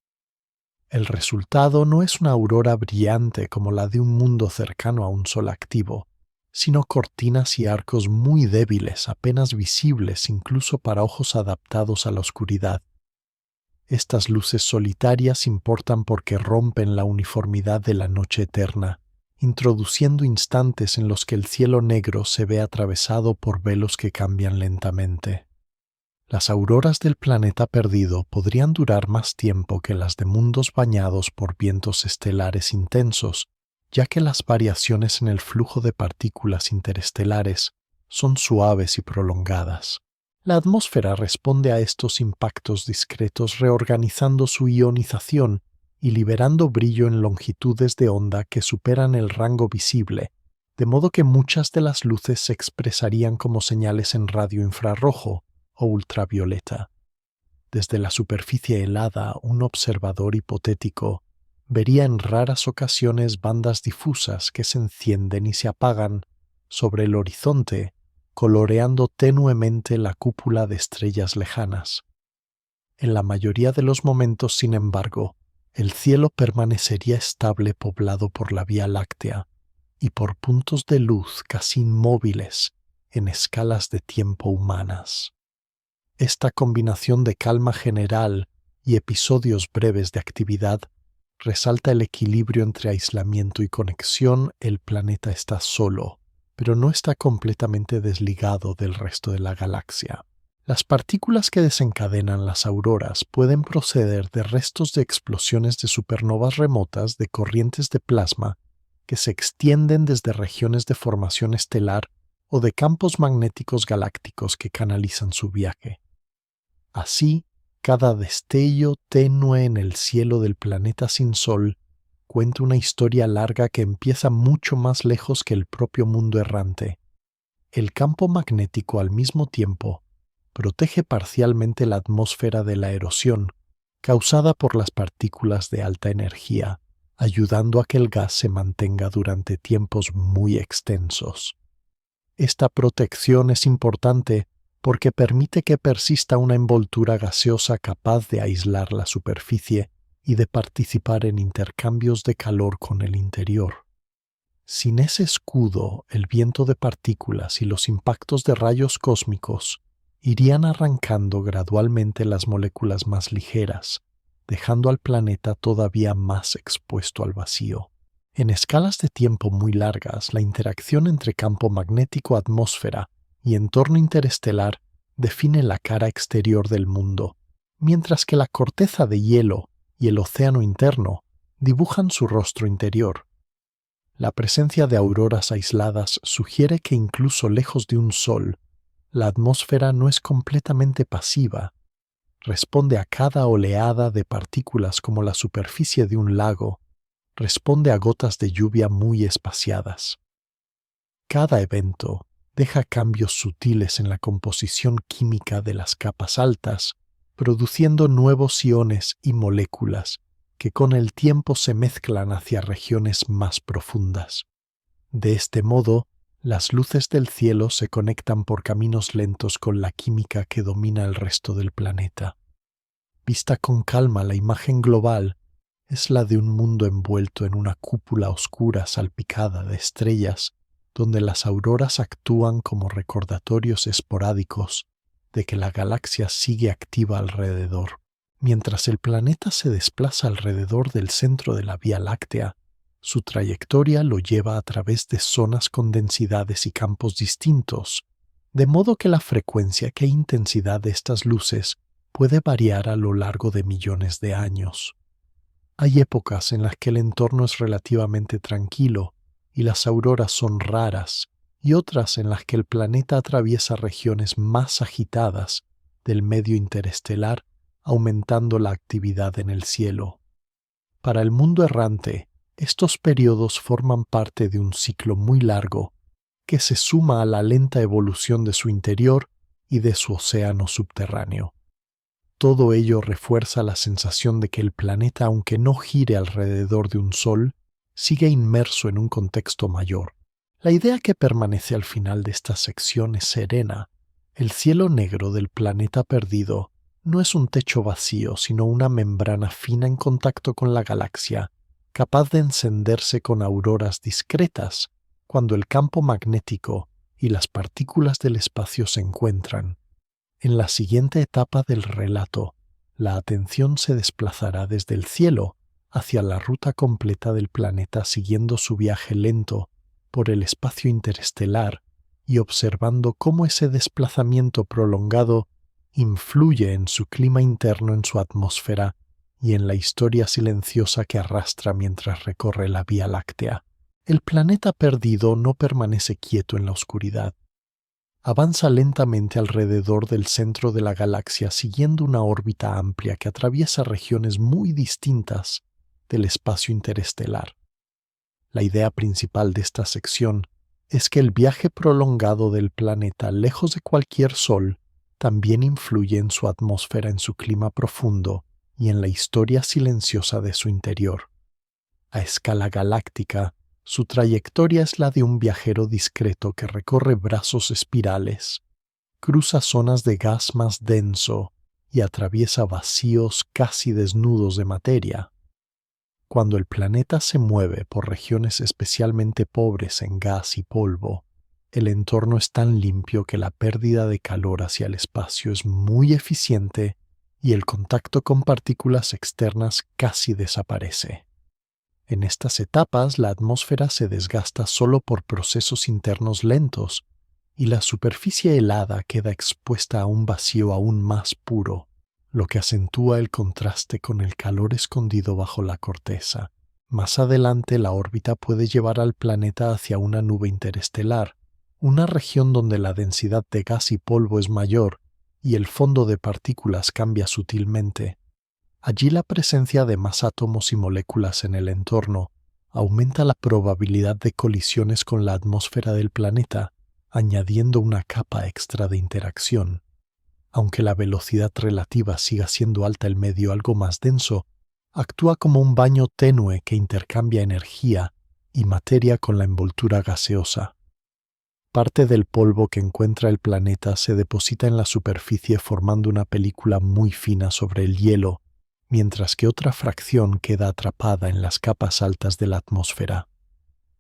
El resultado no es una aurora brillante como la de un mundo cercano a un sol activo, sino cortinas y arcos muy débiles, apenas visibles incluso para ojos adaptados a la oscuridad. Estas luces solitarias importan porque rompen la uniformidad de la noche eterna, introduciendo instantes en los que el cielo negro se ve atravesado por velos que cambian lentamente. Las auroras del planeta perdido podrían durar más tiempo que las de mundos bañados por vientos estelares intensos, ya que las variaciones en el flujo de partículas interestelares son suaves y prolongadas. La atmósfera responde a estos impactos discretos reorganizando su ionización y liberando brillo en longitudes de onda que superan el rango visible, de modo que muchas de las luces se expresarían como señales en radio infrarrojo o ultravioleta. Desde la superficie helada, un observador hipotético vería en raras ocasiones bandas difusas que se encienden y se apagan sobre el horizonte, coloreando tenuemente la cúpula de estrellas lejanas. En la mayoría de los momentos, sin embargo, el cielo permanecería estable poblado por la Vía Láctea y por puntos de luz casi inmóviles en escalas de tiempo humanas. Esta combinación de calma general y episodios breves de actividad resalta el equilibrio entre aislamiento y conexión. El planeta está solo, pero no está completamente desligado del resto de la galaxia. Las partículas que desencadenan las auroras pueden proceder de restos de explosiones de supernovas remotas de corrientes de plasma que se extienden desde regiones de formación estelar o de campos magnéticos galácticos que canalizan su viaje. Así, cada destello tenue en el cielo del planeta sin sol cuenta una historia larga que empieza mucho más lejos que el propio mundo errante. El campo magnético, al mismo tiempo, protege parcialmente la atmósfera de la erosión causada por las partículas de alta energía, ayudando a que el gas se mantenga durante tiempos muy extensos. Esta protección es importante porque permite que persista una envoltura gaseosa capaz de aislar la superficie y de participar en intercambios de calor con el interior. Sin ese escudo, el viento de partículas y los impactos de rayos cósmicos irían arrancando gradualmente las moléculas más ligeras, dejando al planeta todavía más expuesto al vacío. En escalas de tiempo muy largas, la interacción entre campo magnético-atmósfera y entorno interestelar define la cara exterior del mundo, mientras que la corteza de hielo y el océano interno dibujan su rostro interior. La presencia de auroras aisladas sugiere que incluso lejos de un sol, la atmósfera no es completamente pasiva. Responde a cada oleada de partículas como la superficie de un lago, responde a gotas de lluvia muy espaciadas. Cada evento deja cambios sutiles en la composición química de las capas altas, produciendo nuevos iones y moléculas que con el tiempo se mezclan hacia regiones más profundas. De este modo, las luces del cielo se conectan por caminos lentos con la química que domina el resto del planeta. Vista con calma, la imagen global es la de un mundo envuelto en una cúpula oscura salpicada de estrellas, donde las auroras actúan como recordatorios esporádicos de que la galaxia sigue activa alrededor. Mientras el planeta se desplaza alrededor del centro de la Vía Láctea, su trayectoria lo lleva a través de zonas con densidades y campos distintos, de modo que la frecuencia e intensidad de estas luces puede variar a lo largo de millones de años. Hay épocas en las que el entorno es relativamente tranquilo y las auroras son raras, y otras en las que el planeta atraviesa regiones más agitadas del medio interestelar, aumentando la actividad en el cielo. Para el mundo errante, Estos periodos forman parte de un ciclo muy largo que se suma a la lenta evolución de su interior y de su océano subterráneo. Todo ello refuerza la sensación de que el planeta, aunque no gire alrededor de un sol, sigue inmerso en un contexto mayor. La idea que permanece al final de esta sección es serena. El cielo negro del planeta perdido no es un techo vacío, sino una membrana fina en contacto con la galaxia, capaz de encenderse con auroras discretas cuando el campo magnético y las partículas del espacio se encuentran. En la siguiente etapa del relato, la atención se desplazará desde el cielo hacia la ruta completa del planeta, siguiendo su viaje lento por el espacio interestelar y observando cómo ese desplazamiento prolongado influye en su clima interno, en su atmósfera y en la historia silenciosa que arrastra mientras recorre la Vía Láctea. El planeta perdido no permanece quieto en la oscuridad. Avanza lentamente alrededor del centro de la galaxia, siguiendo una órbita amplia que atraviesa regiones muy distintas del espacio interestelar. La idea principal de esta sección es que el viaje prolongado del planeta lejos de cualquier sol también influye en su atmósfera, en su clima profundo y en la historia silenciosa de su interior. A escala galáctica, su trayectoria es la de un viajero discreto que recorre brazos espirales, cruza zonas de gas más denso y atraviesa vacíos casi desnudos de materia. Cuando el planeta se mueve por regiones especialmente pobres en gas y polvo, el entorno es tan limpio que la pérdida de calor hacia el espacio es muy eficiente y el contacto con partículas externas casi desaparece. En estas etapas, la atmósfera se desgasta solo por procesos internos lentos y la superficie helada queda expuesta a un vacío aún más puro, lo que acentúa el contraste con el calor escondido bajo la corteza. Más adelante, la órbita puede llevar al planeta hacia una nube interestelar, una región donde la densidad de gas y polvo es mayor y el fondo de partículas cambia sutilmente. Allí la presencia de más átomos y moléculas en el entorno aumenta la probabilidad de colisiones con la atmósfera del planeta, añadiendo una capa extra de interacción. Aunque la velocidad relativa siga siendo alta, el medio algo más denso actúa como un baño tenue que intercambia energía y materia con la envoltura gaseosa. Parte del polvo que encuentra el planeta se deposita en la superficie formando una película muy fina sobre el hielo, mientras que otra fracción queda atrapada en las capas altas de la atmósfera.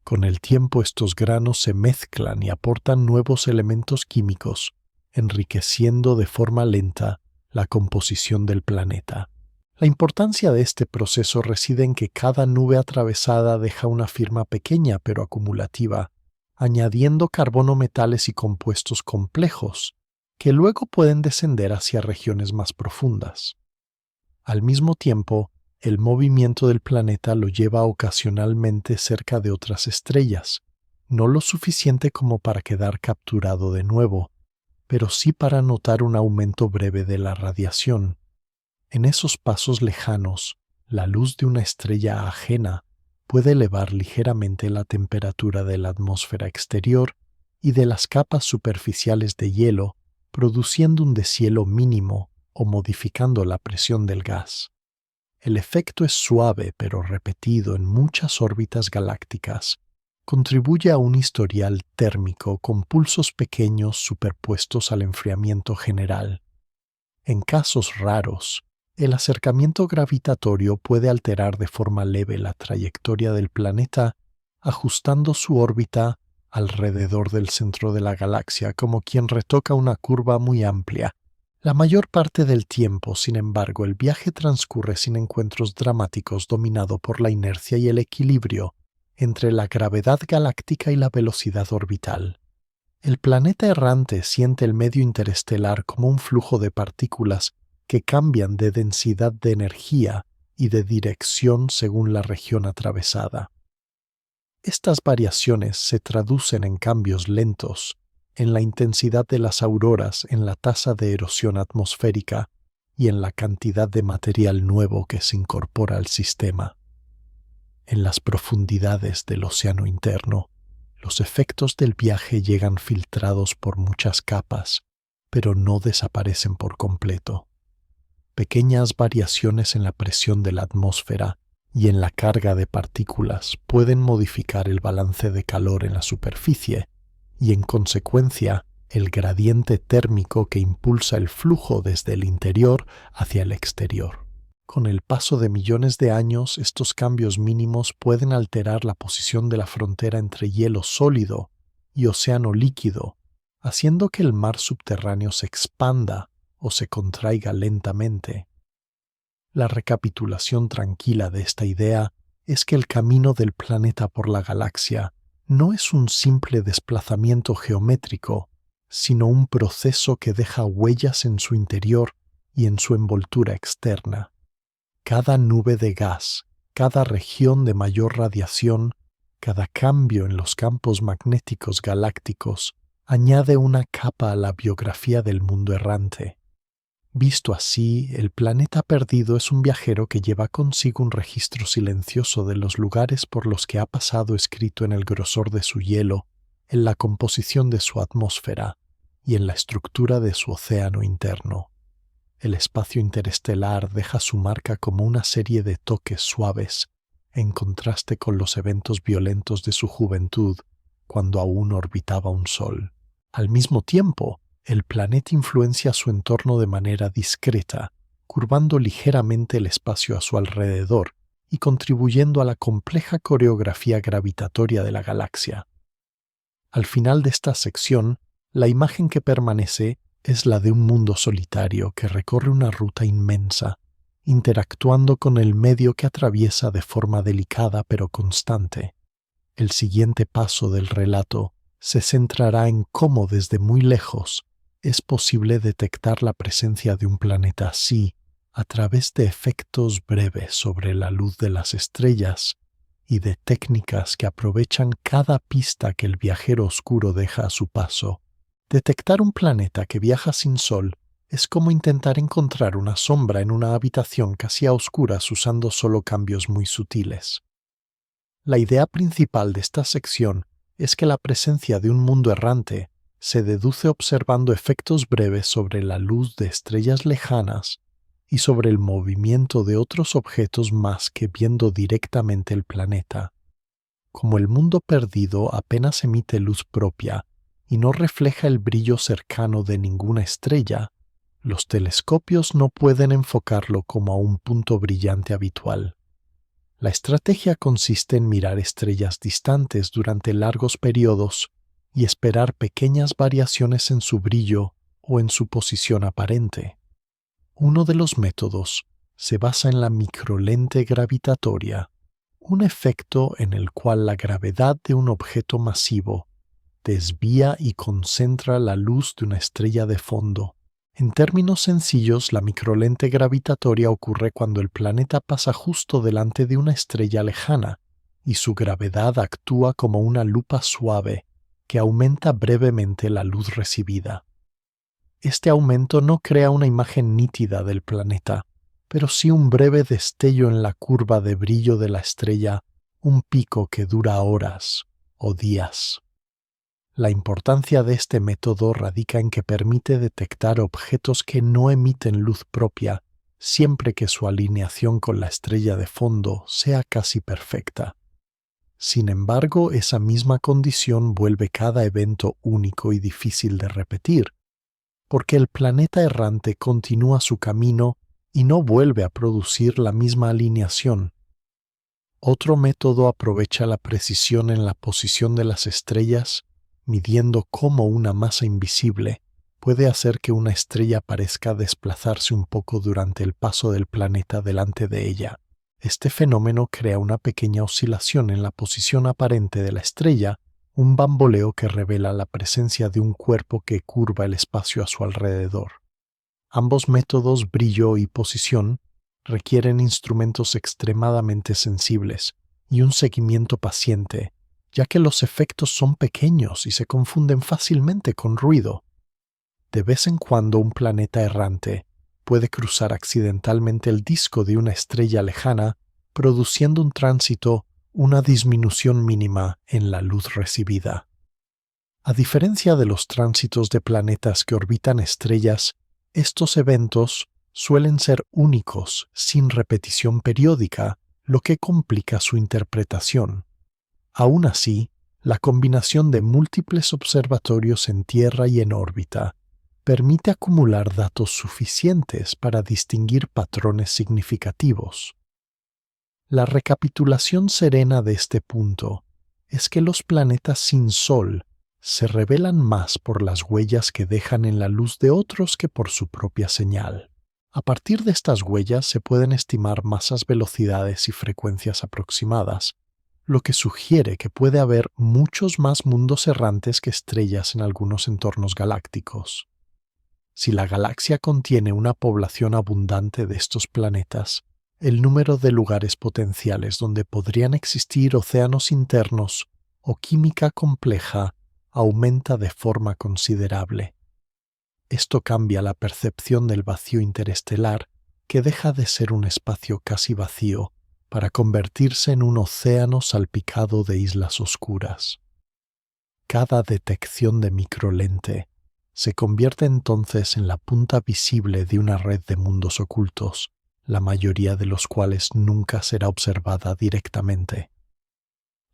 Con el tiempo estos granos se mezclan y aportan nuevos elementos químicos, enriqueciendo de forma lenta la composición del planeta. La importancia de este proceso reside en que cada nube atravesada deja una firma pequeña pero acumulativa, añadiendo carbono, metales y compuestos complejos, que luego pueden descender hacia regiones más profundas. Al mismo tiempo, el movimiento del planeta lo lleva ocasionalmente cerca de otras estrellas, no lo suficiente como para quedar capturado de nuevo, pero sí para notar un aumento breve de la radiación. En esos pasos lejanos, la luz de una estrella ajena puede elevar ligeramente la temperatura de la atmósfera exterior y de las capas superficiales de hielo, produciendo un deshielo mínimo o modificando la presión del gas. El efecto es suave pero repetido en muchas órbitas galácticas. Contribuye a un historial térmico con pulsos pequeños superpuestos al enfriamiento general. En casos raros, el acercamiento gravitatorio puede alterar de forma leve la trayectoria del planeta, ajustando su órbita alrededor del centro de la galaxia como quien retoca una curva muy amplia. La mayor parte del tiempo, sin embargo, el viaje transcurre sin encuentros dramáticos, dominado por la inercia y el equilibrio entre la gravedad galáctica y la velocidad orbital. El planeta errante siente el medio interestelar como un flujo de partículas que cambian de densidad de energía y de dirección según la región atravesada. Estas variaciones se traducen en cambios lentos, en la intensidad de las auroras, en la tasa de erosión atmosférica y en la cantidad de material nuevo que se incorpora al sistema. En las profundidades del océano interno, los efectos del viaje llegan filtrados por muchas capas, pero no desaparecen por completo. Pequeñas variaciones en la presión de la atmósfera y en la carga de partículas pueden modificar el balance de calor en la superficie y, en consecuencia, el gradiente térmico que impulsa el flujo desde el interior hacia el exterior. Con el paso de millones de años, estos cambios mínimos pueden alterar la posición de la frontera entre hielo sólido y océano líquido, haciendo que el mar subterráneo se expanda o se contraiga lentamente. La recapitulación tranquila de esta idea es que el camino del planeta por la galaxia no es un simple desplazamiento geométrico, sino un proceso que deja huellas en su interior y en su envoltura externa. Cada nube de gas, cada región de mayor radiación, cada cambio en los campos magnéticos galácticos añade una capa a la biografía del mundo errante. Visto así, el planeta perdido es un viajero que lleva consigo un registro silencioso de los lugares por los que ha pasado escrito en el grosor de su hielo, en la composición de su atmósfera y en la estructura de su océano interno. El espacio interestelar deja su marca como una serie de toques suaves, en contraste con los eventos violentos de su juventud, cuando aún orbitaba un sol. Al mismo tiempo, el planeta influencia su entorno de manera discreta, curvando ligeramente el espacio a su alrededor y contribuyendo a la compleja coreografía gravitatoria de la galaxia. Al final de esta sección, la imagen que permanece es la de un mundo solitario que recorre una ruta inmensa, interactuando con el medio que atraviesa de forma delicada pero constante. El siguiente paso del relato se centrará en cómo desde muy lejos es posible detectar la presencia de un planeta así a través de efectos breves sobre la luz de las estrellas y de técnicas que aprovechan cada pista que el viajero oscuro deja a su paso. Detectar un planeta que viaja sin sol es como intentar encontrar una sombra en una habitación casi a oscuras usando solo cambios muy sutiles. La idea principal de esta sección es que la presencia de un mundo errante se deduce observando efectos breves sobre la luz de estrellas lejanas y sobre el movimiento de otros objetos más que viendo directamente el planeta. Como el mundo perdido apenas emite luz propia y no refleja el brillo cercano de ninguna estrella, los telescopios no pueden enfocarlo como a un punto brillante habitual. La estrategia consiste en mirar estrellas distantes durante largos periodos y esperar pequeñas variaciones en su brillo o en su posición aparente. Uno de los métodos se basa en la microlente gravitatoria, un efecto en el cual la gravedad de un objeto masivo desvía y concentra la luz de una estrella de fondo. En términos sencillos, la microlente gravitatoria ocurre cuando el planeta pasa justo delante de una estrella lejana y su gravedad actúa como una lupa suave que aumenta brevemente la luz recibida. Este aumento no crea una imagen nítida del planeta, pero sí un breve destello en la curva de brillo de la estrella, un pico que dura horas o días. La importancia de este método radica en que permite detectar objetos que no emiten luz propia, siempre que su alineación con la estrella de fondo sea casi perfecta. Sin embargo, esa misma condición vuelve cada evento único y difícil de repetir, porque el planeta errante continúa su camino y no vuelve a producir la misma alineación. Otro método aprovecha la precisión en la posición de las estrellas, midiendo cómo una masa invisible puede hacer que una estrella parezca desplazarse un poco durante el paso del planeta delante de ella. Este fenómeno crea una pequeña oscilación en la posición aparente de la estrella, un bamboleo que revela la presencia de un cuerpo que curva el espacio a su alrededor. Ambos métodos, brillo y posición, requieren instrumentos extremadamente sensibles y un seguimiento paciente, ya que los efectos son pequeños y se confunden fácilmente con ruido. De vez en cuando un planeta errante puede cruzar accidentalmente el disco de una estrella lejana, produciendo un tránsito una disminución mínima en la luz recibida. A diferencia de los tránsitos de planetas que orbitan estrellas, estos eventos suelen ser únicos, sin repetición periódica, lo que complica su interpretación. Aún así, la combinación de múltiples observatorios en Tierra y en órbita permite acumular datos suficientes para distinguir patrones significativos. La recapitulación serena de este punto es que los planetas sin Sol se revelan más por las huellas que dejan en la luz de otros que por su propia señal. A partir de estas huellas se pueden estimar masas, velocidades y frecuencias aproximadas, lo que sugiere que puede haber muchos más mundos errantes que estrellas en algunos entornos galácticos. Si la galaxia contiene una población abundante de estos planetas, el número de lugares potenciales donde podrían existir océanos internos o química compleja aumenta de forma considerable. Esto cambia la percepción del vacío interestelar, que deja de ser un espacio casi vacío para convertirse en un océano salpicado de islas oscuras. Cada detección de microlente se convierte entonces en la punta visible de una red de mundos ocultos, la mayoría de los cuales nunca será observada directamente.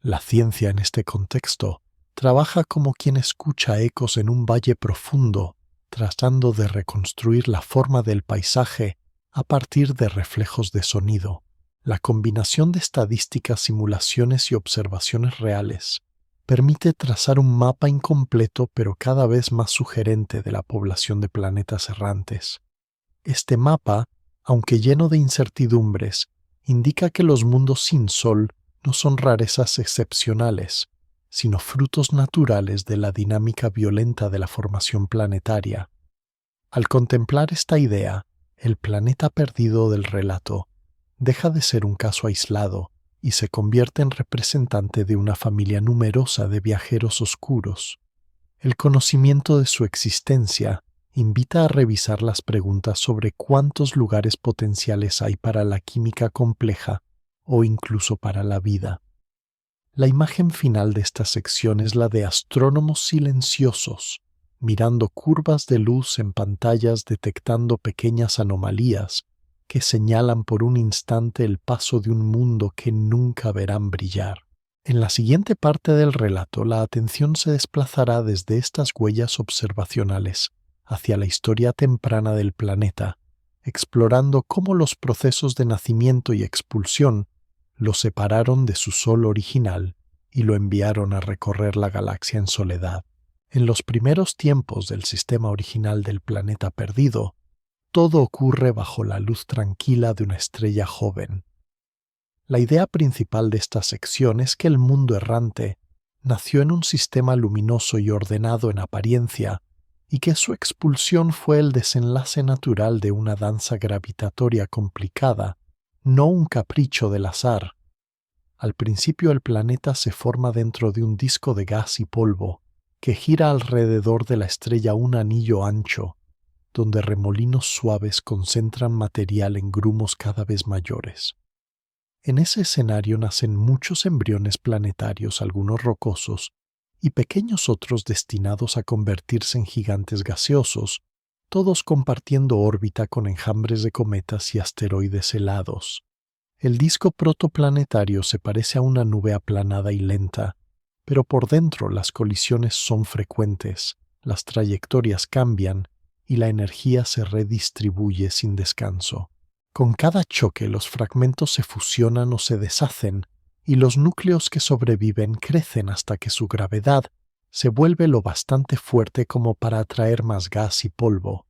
La ciencia en este contexto trabaja como quien escucha ecos en un valle profundo, tratando de reconstruir la forma del paisaje a partir de reflejos de sonido. La combinación de estadísticas, simulaciones y observaciones reales permite trazar un mapa incompleto pero cada vez más sugerente de la población de planetas errantes. Este mapa, aunque lleno de incertidumbres, indica que los mundos sin Sol no son rarezas excepcionales, sino frutos naturales de la dinámica violenta de la formación planetaria. Al contemplar esta idea, el planeta perdido del relato deja de ser un caso aislado y se convierte en representante de una familia numerosa de viajeros oscuros. El conocimiento de su existencia invita a revisar las preguntas sobre cuántos lugares potenciales hay para la química compleja o incluso para la vida. La imagen final de esta sección es la de astrónomos silenciosos, mirando curvas de luz en pantallas, detectando pequeñas anomalías que señalan por un instante el paso de un mundo que nunca verán brillar. En la siguiente parte del relato, la atención se desplazará desde estas huellas observacionales hacia la historia temprana del planeta, explorando cómo los procesos de nacimiento y expulsión lo separaron de su sol original y lo enviaron a recorrer la galaxia en soledad. En los primeros tiempos del sistema original del planeta perdido, todo ocurre bajo la luz tranquila de una estrella joven. La idea principal de esta sección es que el mundo errante nació en un sistema luminoso y ordenado en apariencia, y que su expulsión fue el desenlace natural de una danza gravitatoria complicada, no un capricho del azar. Al principio el planeta se forma dentro de un disco de gas y polvo, que gira alrededor de la estrella un anillo ancho, donde remolinos suaves concentran material en grumos cada vez mayores. En ese escenario nacen muchos embriones planetarios, algunos rocosos, y pequeños otros destinados a convertirse en gigantes gaseosos, todos compartiendo órbita con enjambres de cometas y asteroides helados. El disco protoplanetario se parece a una nube aplanada y lenta, pero por dentro las colisiones son frecuentes, las trayectorias cambian y la energía se redistribuye sin descanso. Con cada choque los fragmentos se fusionan o se deshacen, y los núcleos que sobreviven crecen hasta que su gravedad se vuelve lo bastante fuerte como para atraer más gas y polvo.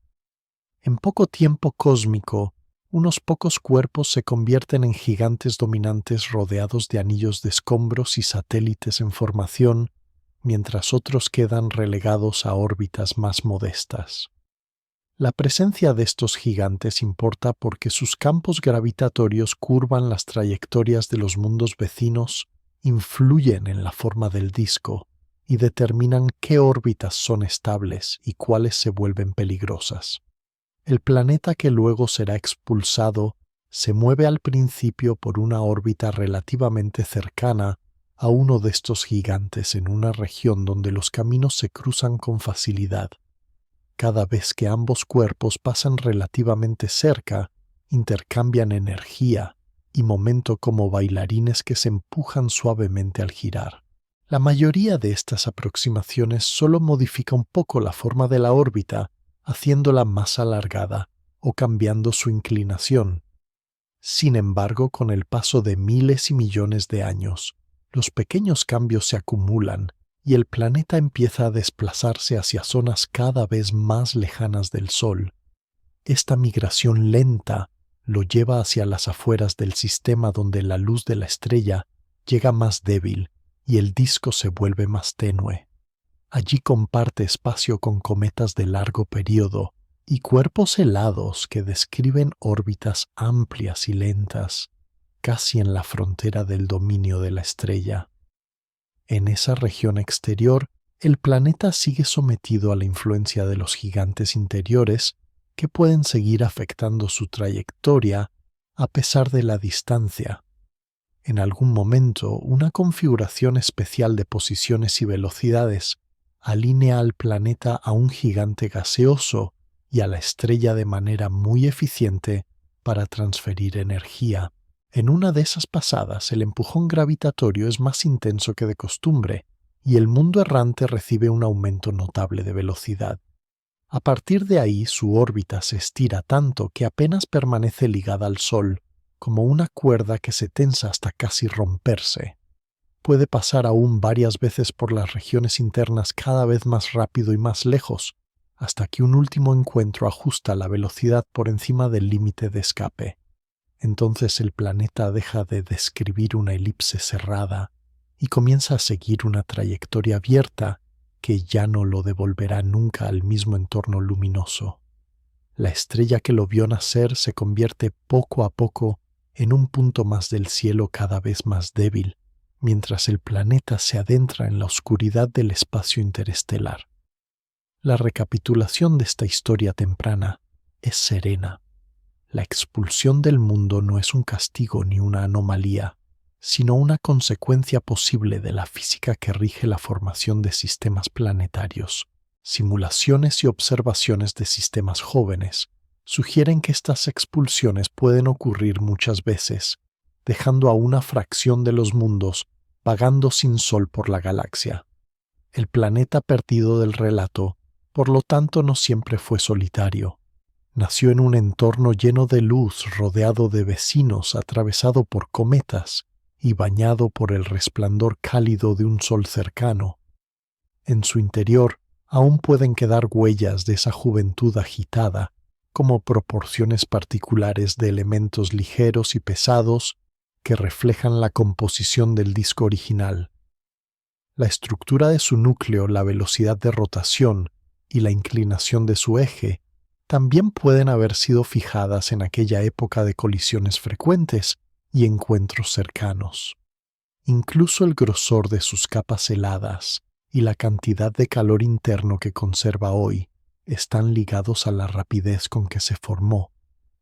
En poco tiempo cósmico, unos pocos cuerpos se convierten en gigantes dominantes rodeados de anillos de escombros y satélites en formación, mientras otros quedan relegados a órbitas más modestas. La presencia de estos gigantes importa porque sus campos gravitatorios curvan las trayectorias de los mundos vecinos, influyen en la forma del disco y determinan qué órbitas son estables y cuáles se vuelven peligrosas. El planeta que luego será expulsado se mueve al principio por una órbita relativamente cercana a uno de estos gigantes en una región donde los caminos se cruzan con facilidad. Cada vez que ambos cuerpos pasan relativamente cerca, intercambian energía y momento como bailarines que se empujan suavemente al girar. La mayoría de estas aproximaciones solo modifica un poco la forma de la órbita, haciéndola más alargada o cambiando su inclinación. Sin embargo, con el paso de miles y millones de años, los pequeños cambios se acumulan y el planeta empieza a desplazarse hacia zonas cada vez más lejanas del Sol. Esta migración lenta lo lleva hacia las afueras del sistema donde la luz de la estrella llega más débil y el disco se vuelve más tenue. Allí comparte espacio con cometas de largo período y cuerpos helados que describen órbitas amplias y lentas, casi en la frontera del dominio de la estrella. En esa región exterior, el planeta sigue sometido a la influencia de los gigantes interiores que pueden seguir afectando su trayectoria a pesar de la distancia. En algún momento, una configuración especial de posiciones y velocidades alinea al planeta a un gigante gaseoso y a la estrella de manera muy eficiente para transferir energía. En una de esas pasadas, el empujón gravitatorio es más intenso que de costumbre y el mundo errante recibe un aumento notable de velocidad. A partir de ahí, su órbita se estira tanto que apenas permanece ligada al Sol, como una cuerda que se tensa hasta casi romperse. Puede pasar aún varias veces por las regiones internas cada vez más rápido y más lejos, hasta que un último encuentro ajusta la velocidad por encima del límite de escape. Entonces el planeta deja de describir una elipse cerrada y comienza a seguir una trayectoria abierta que ya no lo devolverá nunca al mismo entorno luminoso. La estrella que lo vio nacer se convierte poco a poco en un punto más del cielo cada vez más débil, mientras el planeta se adentra en la oscuridad del espacio interestelar. La recapitulación de esta historia temprana es serena. La expulsión del mundo no es un castigo ni una anomalía, sino una consecuencia posible de la física que rige la formación de sistemas planetarios. Simulaciones y observaciones de sistemas jóvenes sugieren que estas expulsiones pueden ocurrir muchas veces, dejando a una fracción de los mundos vagando sin sol por la galaxia. El planeta perdido del relato, por lo tanto, no siempre fue solitario. Nació en un entorno lleno de luz, rodeado de vecinos, atravesado por cometas y bañado por el resplandor cálido de un sol cercano. En su interior aún pueden quedar huellas de esa juventud agitada, como proporciones particulares de elementos ligeros y pesados que reflejan la composición del disco original. La estructura de su núcleo, la velocidad de rotación y la inclinación de su eje también pueden haber sido fijadas en aquella época de colisiones frecuentes y encuentros cercanos. Incluso el grosor de sus capas heladas y la cantidad de calor interno que conserva hoy están ligados a la rapidez con que se formó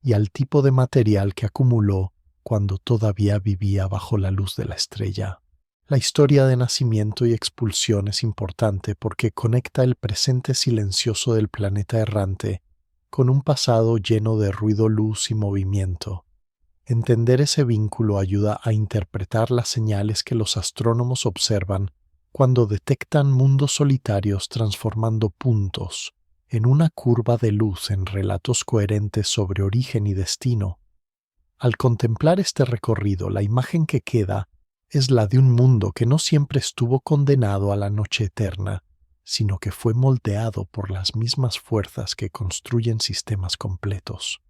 y al tipo de material que acumuló cuando todavía vivía bajo la luz de la estrella. La historia de nacimiento y expulsión es importante porque conecta el presente silencioso del planeta errante con un pasado lleno de ruido, luz y movimiento. Entender ese vínculo ayuda a interpretar las señales que los astrónomos observan cuando detectan mundos solitarios transformando puntos en una curva de luz en relatos coherentes sobre origen y destino. Al contemplar este recorrido, la imagen que queda es la de un mundo que no siempre estuvo condenado a la noche eterna, sino que fue moldeado por las mismas fuerzas que construyen sistemas completos.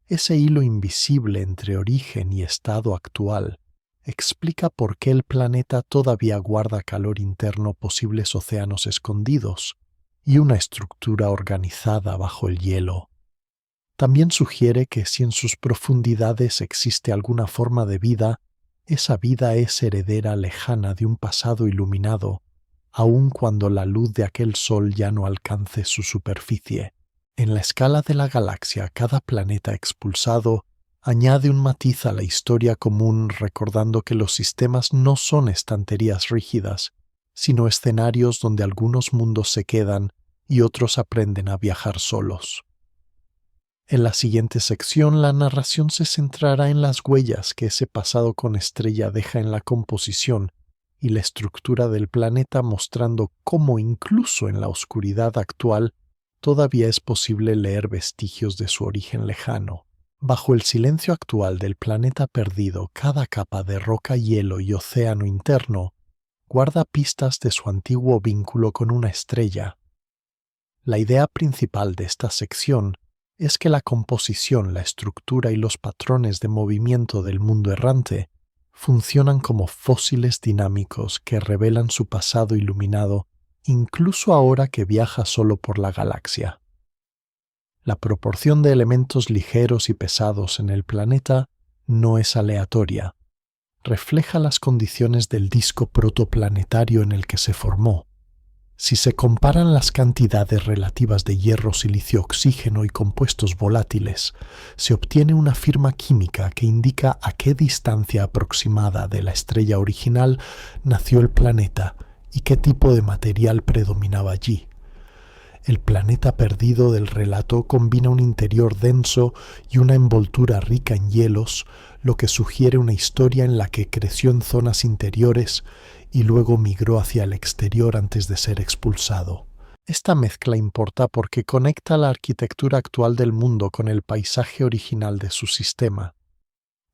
Ese hilo invisible entre origen y estado actual explica por qué el planeta todavía guarda calor interno, posibles océanos escondidos y una estructura organizada bajo el hielo. También sugiere que si en sus profundidades existe alguna forma de vida, esa vida es heredera lejana de un pasado iluminado, aun cuando la luz de aquel sol ya no alcance su superficie. En la escala de la galaxia, cada planeta expulsado Añade un matiz a la historia común recordando que los sistemas no son estanterías rígidas, sino escenarios donde algunos mundos se quedan y otros aprenden a viajar solos. En la siguiente sección, la narración se centrará en las huellas que ese pasado con estrella deja en la composición y la estructura del planeta, mostrando cómo incluso en la oscuridad actual todavía es posible leer vestigios de su origen lejano. Bajo el silencio actual del planeta perdido, cada capa de roca, hielo y océano interno guarda pistas de su antiguo vínculo con una estrella. La idea principal de esta sección es que la composición, la estructura y los patrones de movimiento del mundo errante funcionan como fósiles dinámicos que revelan su pasado iluminado incluso ahora que viaja solo por la galaxia. La proporción de elementos ligeros y pesados en el planeta no es aleatoria. Refleja las condiciones del disco protoplanetario en el que se formó. Si se comparan las cantidades relativas de hierro, silicio, oxígeno y compuestos volátiles, se obtiene una firma química que indica a qué distancia aproximada de la estrella original nació el planeta y qué tipo de material predominaba allí. El planeta perdido del relato combina un interior denso y una envoltura rica en hielos, lo que sugiere una historia en la que creció en zonas interiores y luego migró hacia el exterior antes de ser expulsado. Esta mezcla importa porque conecta la arquitectura actual del mundo con el paisaje original de su sistema.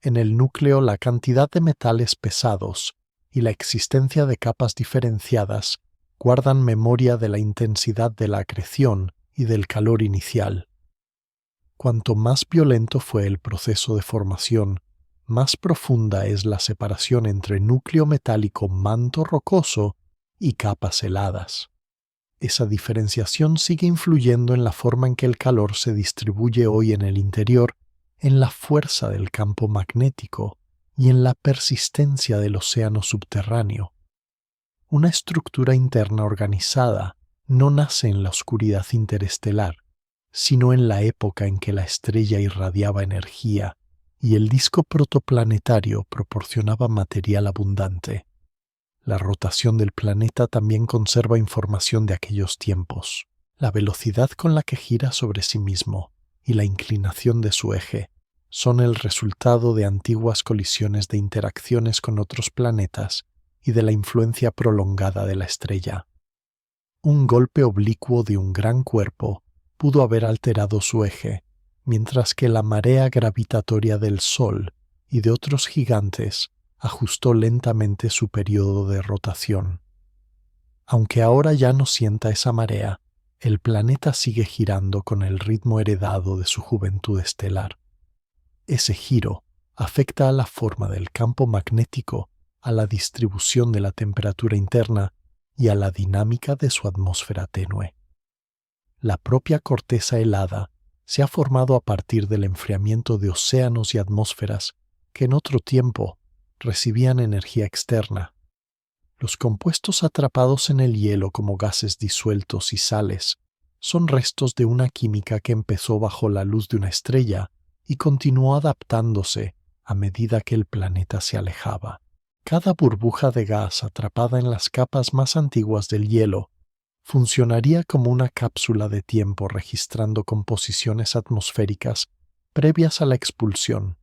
En el núcleo, la cantidad de metales pesados y la existencia de capas diferenciadas guardan memoria de la intensidad de la acreción y del calor inicial. Cuanto más violento fue el proceso de formación, más profunda es la separación entre núcleo metálico, manto rocoso y capas heladas. Esa diferenciación sigue influyendo en la forma en que el calor se distribuye hoy en el interior, en la fuerza del campo magnético y en la persistencia del océano subterráneo. Una estructura interna organizada no nace en la oscuridad interestelar, sino en la época en que la estrella irradiaba energía y el disco protoplanetario proporcionaba material abundante. La rotación del planeta también conserva información de aquellos tiempos. La velocidad con la que gira sobre sí mismo y la inclinación de su eje son el resultado de antiguas colisiones de interacciones con otros planetas y de la influencia prolongada de la estrella. Un golpe oblicuo de un gran cuerpo pudo haber alterado su eje, mientras que la marea gravitatoria del Sol y de otros gigantes ajustó lentamente su periodo de rotación. Aunque ahora ya no sienta esa marea, el planeta sigue girando con el ritmo heredado de su juventud estelar. Ese giro afecta a la forma del campo magnético, a la distribución de la temperatura interna y a la dinámica de su atmósfera tenue. La propia corteza helada se ha formado a partir del enfriamiento de océanos y atmósferas que en otro tiempo recibían energía externa. Los compuestos atrapados en el hielo como gases disueltos y sales son restos de una química que empezó bajo la luz de una estrella y continuó adaptándose a medida que el planeta se alejaba. Cada burbuja de gas atrapada en las capas más antiguas del hielo funcionaría como una cápsula de tiempo registrando composiciones atmosféricas previas a la expulsión.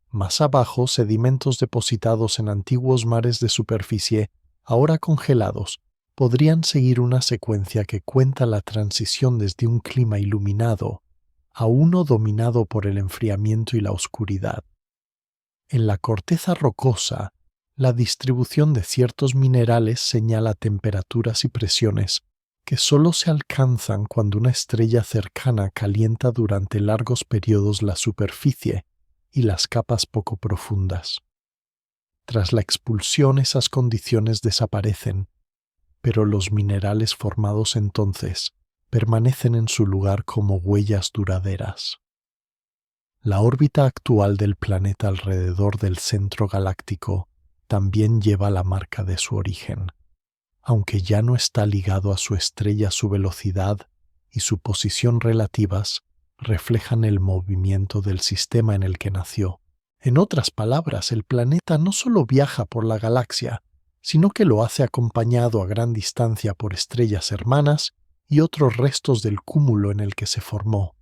Más abajo, sedimentos depositados en antiguos mares de superficie, ahora congelados, podrían seguir una secuencia que cuenta la transición desde un clima iluminado a uno dominado por el enfriamiento y la oscuridad. En la corteza rocosa, la distribución de ciertos minerales señala temperaturas y presiones que solo se alcanzan cuando una estrella cercana calienta durante largos periodos la superficie y las capas poco profundas. Tras la expulsión, esas condiciones desaparecen, pero los minerales formados entonces permanecen en su lugar como huellas duraderas. La órbita actual del planeta alrededor del centro galáctico también lleva la marca de su origen. Aunque ya no está ligado a su estrella, su velocidad y su posición relativas reflejan el movimiento del sistema en el que nació. En otras palabras, el planeta no solo viaja por la galaxia, sino que lo hace acompañado a gran distancia por estrellas hermanas y otros restos del cúmulo en el que se formó.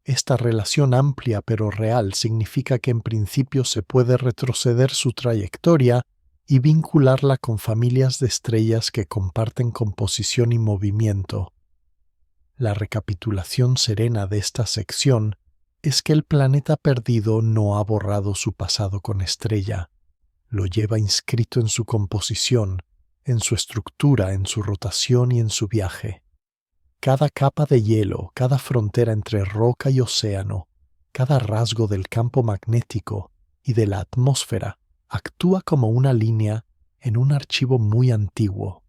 Esta relación amplia pero real significa que en principio se puede retroceder su trayectoria y vincularla con familias de estrellas que comparten composición y movimiento. La recapitulación serena de esta sección es que el planeta perdido no ha borrado su pasado con estrella, lo lleva inscrito en su composición, en su estructura, en su rotación y en su viaje. Cada capa de hielo, cada frontera entre roca y océano, cada rasgo del campo magnético y de la atmósfera actúa como una línea en un archivo muy antiguo.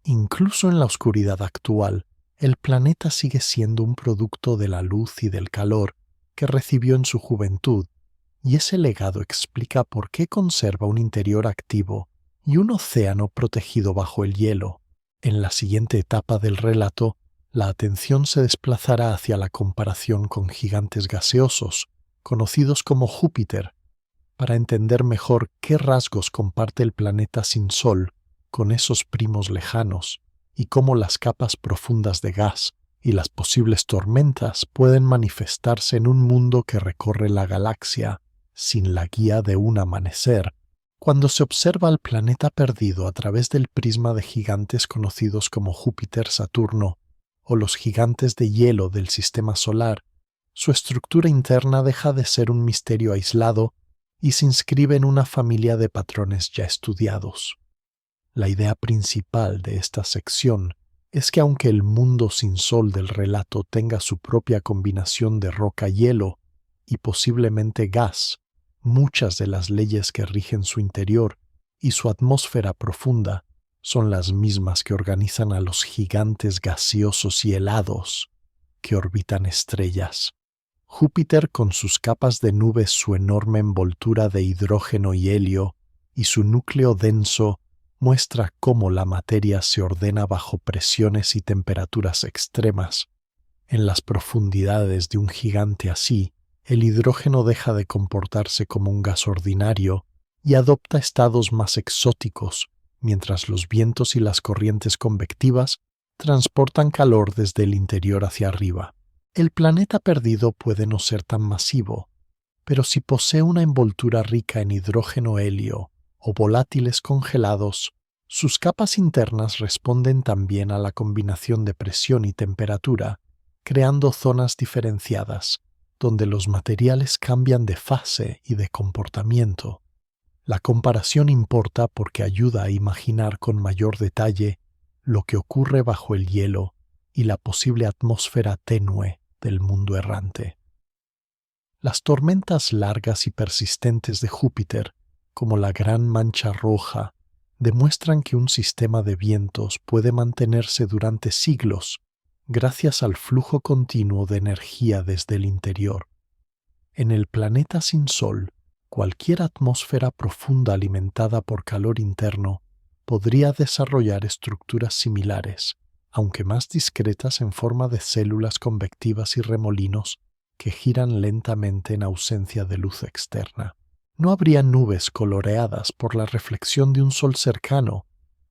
Incluso en la oscuridad actual, el planeta sigue siendo un producto de la luz y del calor que recibió en su juventud, y ese legado explica por qué conserva un interior activo y un océano protegido bajo el hielo. En la siguiente etapa del relato, la atención se desplazará hacia la comparación con gigantes gaseosos, conocidos como Júpiter, para entender mejor qué rasgos comparte el planeta sin Sol con esos primos lejanos y cómo las capas profundas de gas y las posibles tormentas pueden manifestarse en un mundo que recorre la galaxia sin la guía de un amanecer. Cuando se observa al planeta perdido a través del prisma de gigantes conocidos como Júpiter, Saturno o los gigantes de hielo del sistema solar, su estructura interna deja de ser un misterio aislado y se inscribe en una familia de patrones ya estudiados. La idea principal de esta sección es que aunque el mundo sin sol del relato tenga su propia combinación de roca-hielo y posiblemente gas, muchas de las leyes que rigen su interior y su atmósfera profunda son las mismas que organizan a los gigantes gaseosos y helados que orbitan estrellas. Júpiter, con sus capas de nubes, su enorme envoltura de hidrógeno y helio y su núcleo denso, muestra cómo la materia se ordena bajo presiones y temperaturas extremas. En las profundidades de un gigante así, el hidrógeno deja de comportarse como un gas ordinario y adopta estados más exóticos, mientras los vientos y las corrientes convectivas transportan calor desde el interior hacia arriba. El planeta perdido puede no ser tan masivo, pero si posee una envoltura rica en hidrógeno-helio o volátiles congelados, sus capas internas responden también a la combinación de presión y temperatura, creando zonas diferenciadas, donde los materiales cambian de fase y de comportamiento. La comparación importa porque ayuda a imaginar con mayor detalle lo que ocurre bajo el hielo y la posible atmósfera tenue del mundo errante. Las tormentas largas y persistentes de Júpiter, como la Gran Mancha Roja, demuestran que un sistema de vientos puede mantenerse durante siglos gracias al flujo continuo de energía desde el interior. En el planeta sin Sol, cualquier atmósfera profunda alimentada por calor interno podría desarrollar estructuras similares, aunque más discretas, en forma de células convectivas y remolinos que giran lentamente en ausencia de luz externa. No habría nubes coloreadas por la reflexión de un sol cercano,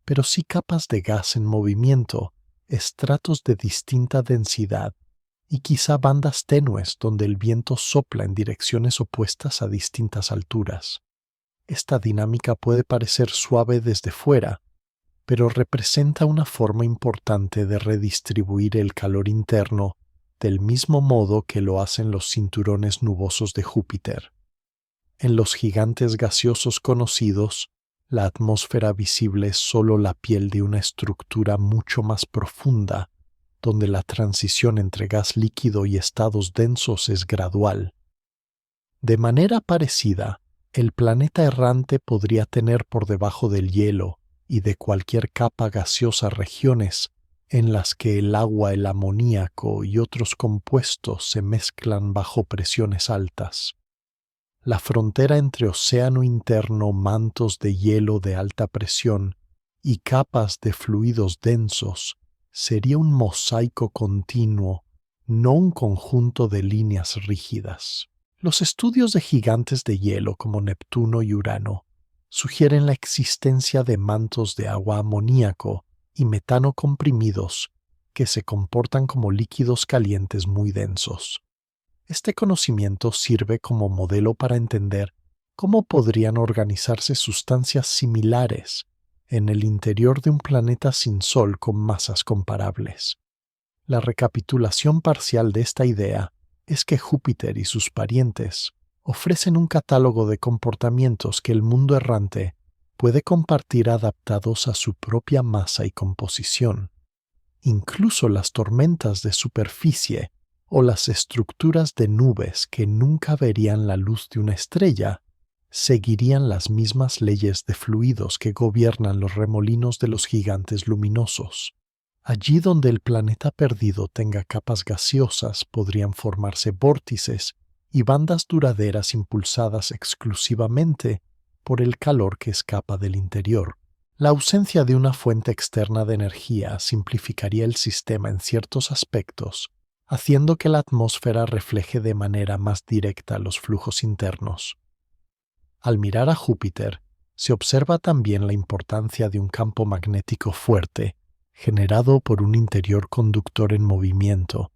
pero sí capas de gas en movimiento, estratos de distinta densidad y quizá bandas tenues donde el viento sopla en direcciones opuestas a distintas alturas. Esta dinámica puede parecer suave desde fuera, pero representa una forma importante de redistribuir el calor interno del mismo modo que lo hacen los cinturones nubosos de Júpiter. En los gigantes gaseosos conocidos, la atmósfera visible es solo la piel de una estructura mucho más profunda, donde la transición entre gas líquido y estados densos es gradual. De manera parecida, el planeta errante podría tener por debajo del hielo y de cualquier capa gaseosa regiones en las que el agua, el amoníaco y otros compuestos se mezclan bajo presiones altas. La frontera entre océano interno, mantos de hielo de alta presión y capas de fluidos densos sería un mosaico continuo no un conjunto de líneas rígidas. Los estudios de gigantes de hielo como Neptuno y Urano sugieren la existencia de mantos de agua amoníaco y metano comprimidos que se comportan como líquidos calientes muy densos. Este conocimiento sirve como modelo para entender cómo podrían organizarse sustancias similares en el interior de un planeta sin Sol con masas comparables. La recapitulación parcial de esta idea es que Júpiter y sus parientes ofrecen un catálogo de comportamientos que el mundo errante puede compartir adaptados a su propia masa y composición. Incluso las tormentas de superficie o las estructuras de nubes que nunca verían la luz de una estrella seguirían las mismas leyes de fluidos que gobiernan los remolinos de los gigantes luminosos. Allí donde el planeta perdido tenga capas gaseosas podrían formarse vórtices y bandas duraderas impulsadas exclusivamente por el calor que escapa del interior. La ausencia de una fuente externa de energía simplificaría el sistema en ciertos aspectos, haciendo que la atmósfera refleje de manera más directa los flujos internos. Al mirar a Júpiter, se observa también la importancia de un campo magnético fuerte, generado por un interior conductor en movimiento.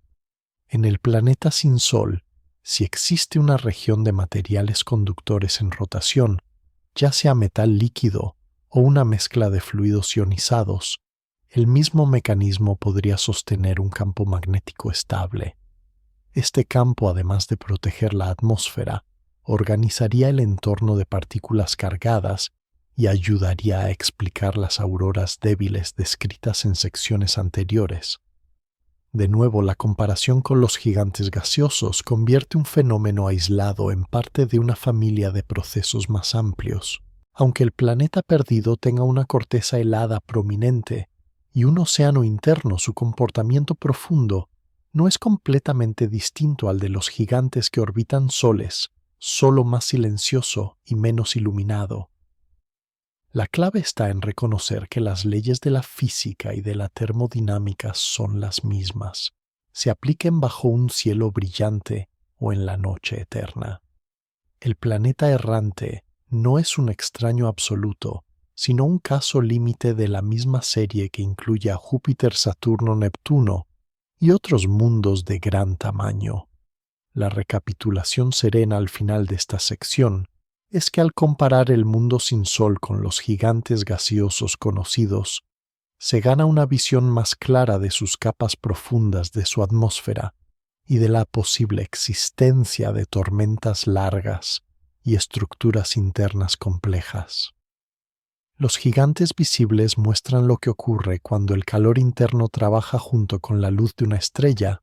En el planeta sin Sol, si existe una región de materiales conductores en rotación, ya sea metal líquido o una mezcla de fluidos ionizados, el mismo mecanismo podría sostener un campo magnético estable. Este campo, además de proteger la atmósfera, organizaría el entorno de partículas cargadas y ayudaría a explicar las auroras débiles descritas en secciones anteriores. De nuevo, la comparación con los gigantes gaseosos convierte un fenómeno aislado en parte de una familia de procesos más amplios. Aunque el planeta perdido tenga una corteza helada prominente y un océano interno, su comportamiento profundo no es completamente distinto al de los gigantes que orbitan soles, solo más silencioso y menos iluminado. La clave está en reconocer que las leyes de la física y de la termodinámica son las mismas, se apliquen bajo un cielo brillante o en la noche eterna. El planeta errante no es un extraño absoluto, sino un caso límite de la misma serie que incluye a Júpiter, Saturno, Neptuno y otros mundos de gran tamaño. La recapitulación serena al final de esta sección es que al comparar el mundo sin Sol con los gigantes gaseosos conocidos, se gana una visión más clara de sus capas profundas de su atmósfera y de la posible existencia de tormentas largas y estructuras internas complejas. Los gigantes visibles muestran lo que ocurre cuando el calor interno trabaja junto con la luz de una estrella.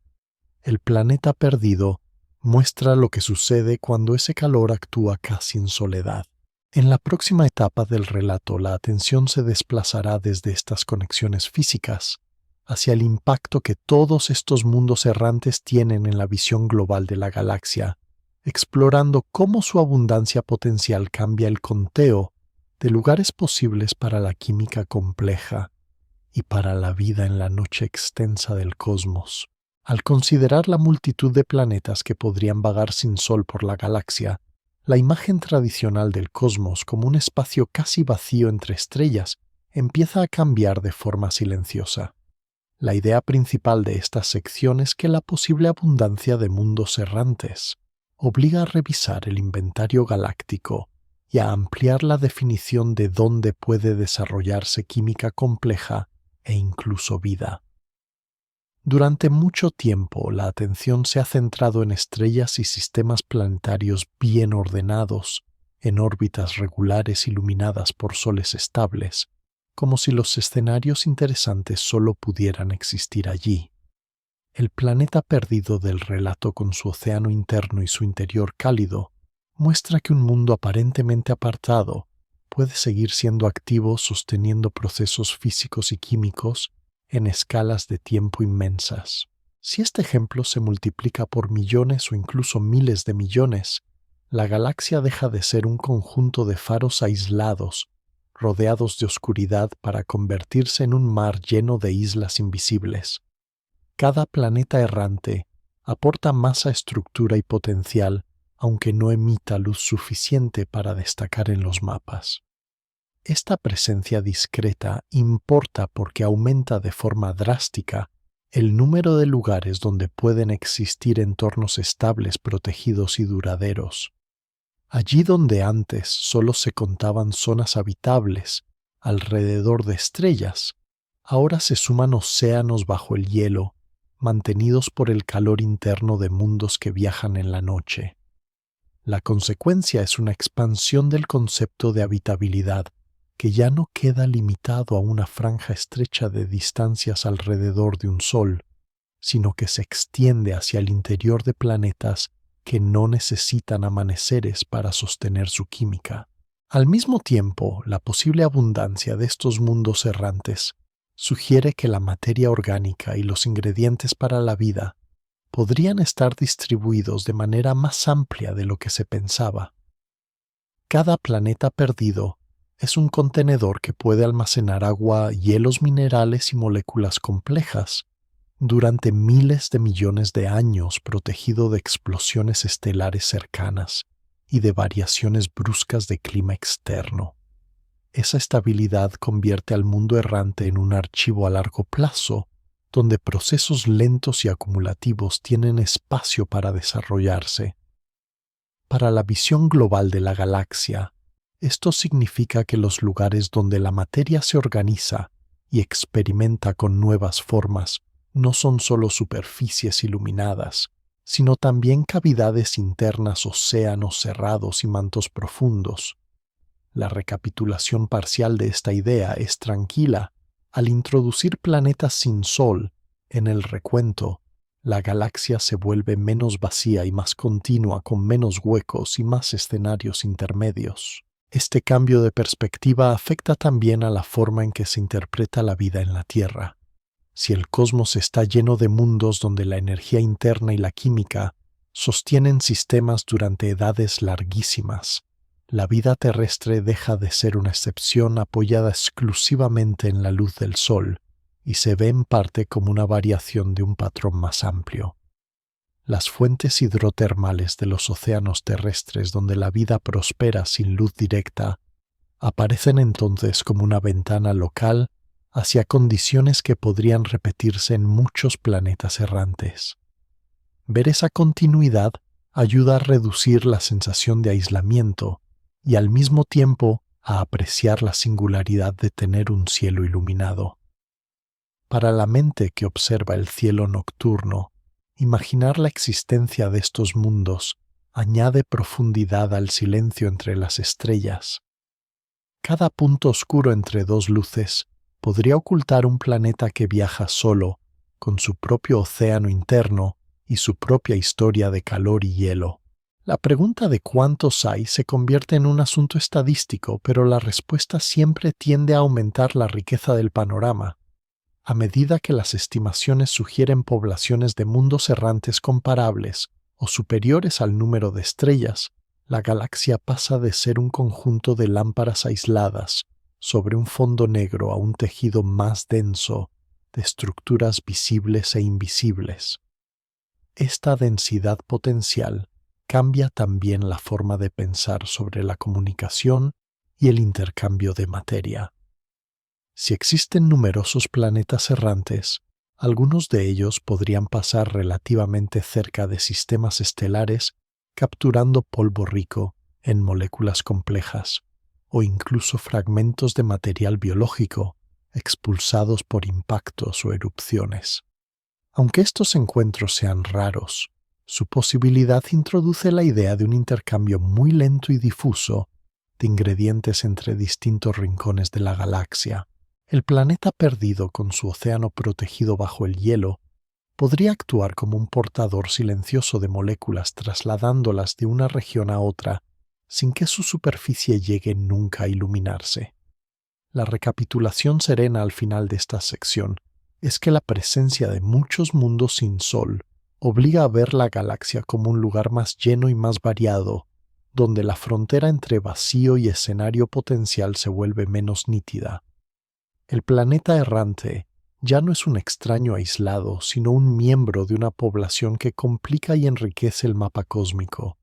El planeta perdido muestra lo que sucede cuando ese calor actúa casi en soledad. En la próxima etapa del relato, la atención se desplazará desde estas conexiones físicas hacia el impacto que todos estos mundos errantes tienen en la visión global de la galaxia, explorando cómo su abundancia potencial cambia el conteo de lugares posibles para la química compleja y para la vida en la noche extensa del cosmos. Al considerar la multitud de planetas que podrían vagar sin Sol por la galaxia, la imagen tradicional del cosmos como un espacio casi vacío entre estrellas empieza a cambiar de forma silenciosa. La idea principal de esta sección es que la posible abundancia de mundos errantes obliga a revisar el inventario galáctico y a ampliar la definición de dónde puede desarrollarse química compleja e incluso vida. Durante mucho tiempo, la atención se ha centrado en estrellas y sistemas planetarios bien ordenados, en órbitas regulares iluminadas por soles estables, como si los escenarios interesantes solo pudieran existir allí. El planeta perdido del relato, con su océano interno y su interior cálido, muestra que un mundo aparentemente apartado puede seguir siendo activo sosteniendo procesos físicos y químicos en escalas de tiempo inmensas. Si este ejemplo se multiplica por millones o incluso miles de millones, la galaxia deja de ser un conjunto de faros aislados, rodeados de oscuridad, para convertirse en un mar lleno de islas invisibles. Cada planeta errante aporta masa, estructura y potencial, aunque no emita luz suficiente para destacar en los mapas. Esta presencia discreta importa porque aumenta de forma drástica el número de lugares donde pueden existir entornos estables, protegidos y duraderos. Allí donde antes solo se contaban zonas habitables alrededor de estrellas, ahora se suman océanos bajo el hielo, mantenidos por el calor interno de mundos que viajan en la noche. La consecuencia es una expansión del concepto de habitabilidad, que ya no queda limitado a una franja estrecha de distancias alrededor de un sol, sino que se extiende hacia el interior de planetas que no necesitan amaneceres para sostener su química. Al mismo tiempo, la posible abundancia de estos mundos errantes sugiere que la materia orgánica y los ingredientes para la vida podrían estar distribuidos de manera más amplia de lo que se pensaba. Cada planeta perdido es un contenedor que puede almacenar agua, hielos minerales y moléculas complejas durante miles de millones de años, protegido de explosiones estelares cercanas y de variaciones bruscas de clima externo. Esa estabilidad convierte al mundo errante en un archivo a largo plazo, donde procesos lentos y acumulativos tienen espacio para desarrollarse. Para la visión global de la galaxia, esto significa que los lugares donde la materia se organiza y experimenta con nuevas formas no son solo superficies iluminadas, sino también cavidades internas, océanos cerrados y mantos profundos. La recapitulación parcial de esta idea es tranquila. Al introducir planetas sin Sol en el recuento, la galaxia se vuelve menos vacía y más continua, con menos huecos y más escenarios intermedios. Este cambio de perspectiva afecta también a la forma en que se interpreta la vida en la Tierra. Si el cosmos está lleno de mundos donde la energía interna y la química sostienen sistemas durante edades larguísimas, la vida terrestre deja de ser una excepción apoyada exclusivamente en la luz del Sol y se ve en parte como una variación de un patrón más amplio. Las fuentes hidrotermales de los océanos terrestres donde la vida prospera sin luz directa aparecen entonces como una ventana local hacia condiciones que podrían repetirse en muchos planetas errantes. Ver esa continuidad ayuda a reducir la sensación de aislamiento y al mismo tiempo a apreciar la singularidad de tener un cielo iluminado. Para la mente que observa el cielo nocturno, imaginar la existencia de estos mundos añade profundidad al silencio entre las estrellas. Cada punto oscuro entre dos luces podría ocultar un planeta que viaja solo, con su propio océano interno y su propia historia de calor y hielo. La pregunta de cuántos hay se convierte en un asunto estadístico, pero la respuesta siempre tiende a aumentar la riqueza del panorama. A medida que las estimaciones sugieren poblaciones de mundos errantes comparables o superiores al número de estrellas, la galaxia pasa de ser un conjunto de lámparas aisladas sobre un fondo negro a un tejido más denso de estructuras visibles e invisibles. Esta densidad potencial cambia también la forma de pensar sobre la comunicación y el intercambio de materia. Si existen numerosos planetas errantes, algunos de ellos podrían pasar relativamente cerca de sistemas estelares capturando polvo rico en moléculas complejas o incluso fragmentos de material biológico expulsados por impactos o erupciones. Aunque estos encuentros sean raros, su posibilidad introduce la idea de un intercambio muy lento y difuso de ingredientes entre distintos rincones de la galaxia. El planeta perdido con su océano protegido bajo el hielo podría actuar como un portador silencioso de moléculas trasladándolas de una región a otra sin que su superficie llegue nunca a iluminarse. La recapitulación serena al final de esta sección es que la presencia de muchos mundos sin sol obliga a ver la galaxia como un lugar más lleno y más variado, donde la frontera entre vacío y escenario potencial se vuelve menos nítida. El planeta errante ya no es un extraño aislado, sino un miembro de una población que complica y enriquece el mapa cósmico.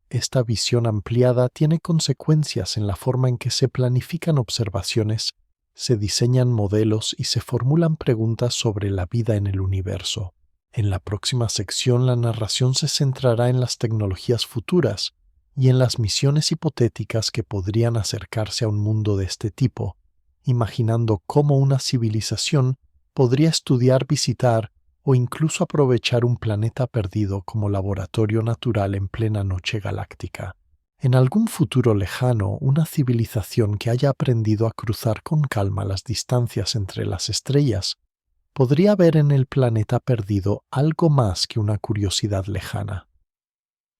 Esta visión ampliada tiene consecuencias en la forma en que se planifican observaciones, se diseñan modelos y se formulan preguntas sobre la vida en el universo. En la próxima sección, la narración se centrará en las tecnologías futuras y en las misiones hipotéticas que podrían acercarse a un mundo de este tipo, imaginando cómo una civilización podría estudiar, visitar o incluso aprovechar un planeta perdido como laboratorio natural en plena noche galáctica. En algún futuro lejano, una civilización que haya aprendido a cruzar con calma las distancias entre las estrellas podría ver en el planeta perdido algo más que una curiosidad lejana.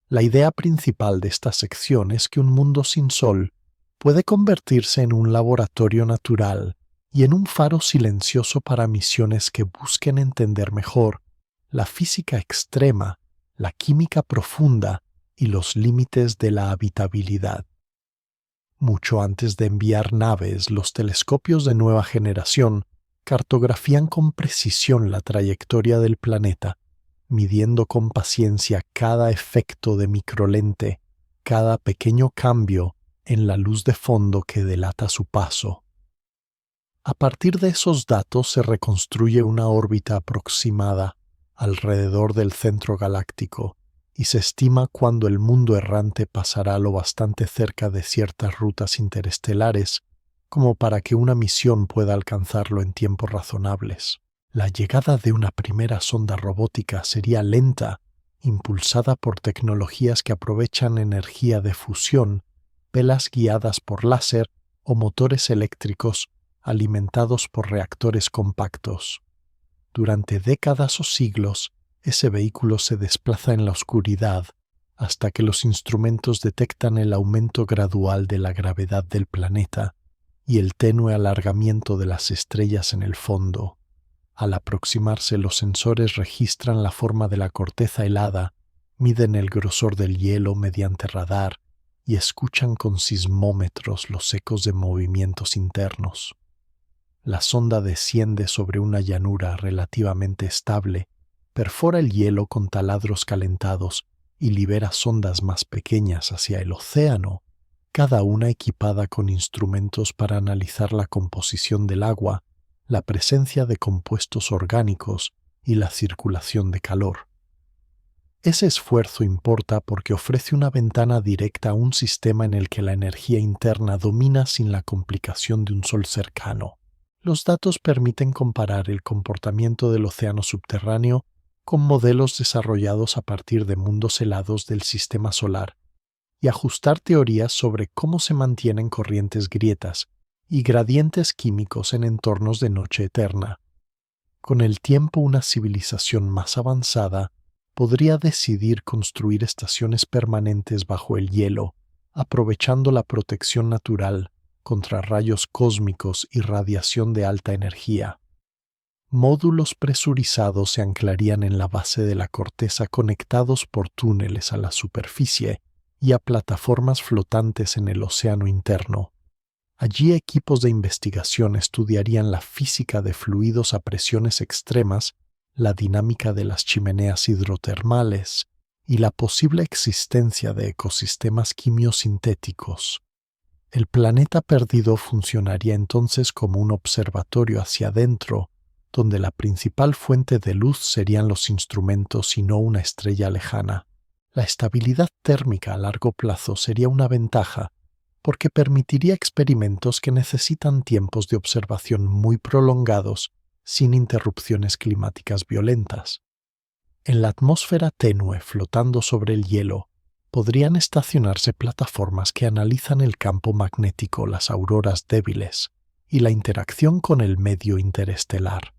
La idea principal de esta sección es que un mundo sin sol puede convertirse en un laboratorio natural y en un faro silencioso para misiones que busquen entender mejor la física extrema, la química profunda y los límites de la habitabilidad. Mucho antes de enviar naves, los telescopios de nueva generación cartografían con precisión la trayectoria del planeta, midiendo con paciencia cada efecto de microlente, cada pequeño cambio en la luz de fondo que delata su paso. A partir de esos datos se reconstruye una órbita aproximada alrededor del centro galáctico y se estima cuándo el mundo errante pasará lo bastante cerca de ciertas rutas interestelares como para que una misión pueda alcanzarlo en tiempos razonables. La llegada de una primera sonda robótica sería lenta, impulsada por tecnologías que aprovechan energía de fusión, velas guiadas por láser o motores eléctricos alimentados por reactores compactos. Durante décadas o siglos, ese vehículo se desplaza en la oscuridad hasta que los instrumentos detectan el aumento gradual de la gravedad del planeta y el tenue alargamiento de las estrellas en el fondo. Al aproximarse, los sensores registran la forma de la corteza helada, miden el grosor del hielo mediante radar y escuchan con sismómetros los ecos de movimientos internos. La sonda desciende sobre una llanura relativamente estable, perfora el hielo con taladros calentados y libera sondas más pequeñas hacia el océano, cada una equipada con instrumentos para analizar la composición del agua, la presencia de compuestos orgánicos y la circulación de calor. Ese esfuerzo importa porque ofrece una ventana directa a un sistema en el que la energía interna domina sin la complicación de un sol cercano. Los datos permiten comparar el comportamiento del océano subterráneo con modelos desarrollados a partir de mundos helados del sistema solar y ajustar teorías sobre cómo se mantienen corrientes grietas y gradientes químicos en entornos de noche eterna. Con el tiempo, una civilización más avanzada podría decidir construir estaciones permanentes bajo el hielo, aprovechando la protección natural contra rayos cósmicos y radiación de alta energía. Módulos presurizados se anclarían en la base de la corteza conectados por túneles a la superficie y a plataformas flotantes en el océano interno. Allí equipos de investigación estudiarían la física de fluidos a presiones extremas, la dinámica de las chimeneas hidrotermales y la posible existencia de ecosistemas quimiosintéticos. El planeta perdido funcionaría entonces como un observatorio hacia adentro, donde la principal fuente de luz serían los instrumentos y no una estrella lejana. La estabilidad térmica a largo plazo sería una ventaja, porque permitiría experimentos que necesitan tiempos de observación muy prolongados sin interrupciones climáticas violentas. En la atmósfera tenue flotando sobre el hielo, podrían estacionarse plataformas que analizan el campo magnético, las auroras débiles y la interacción con el medio interestelar.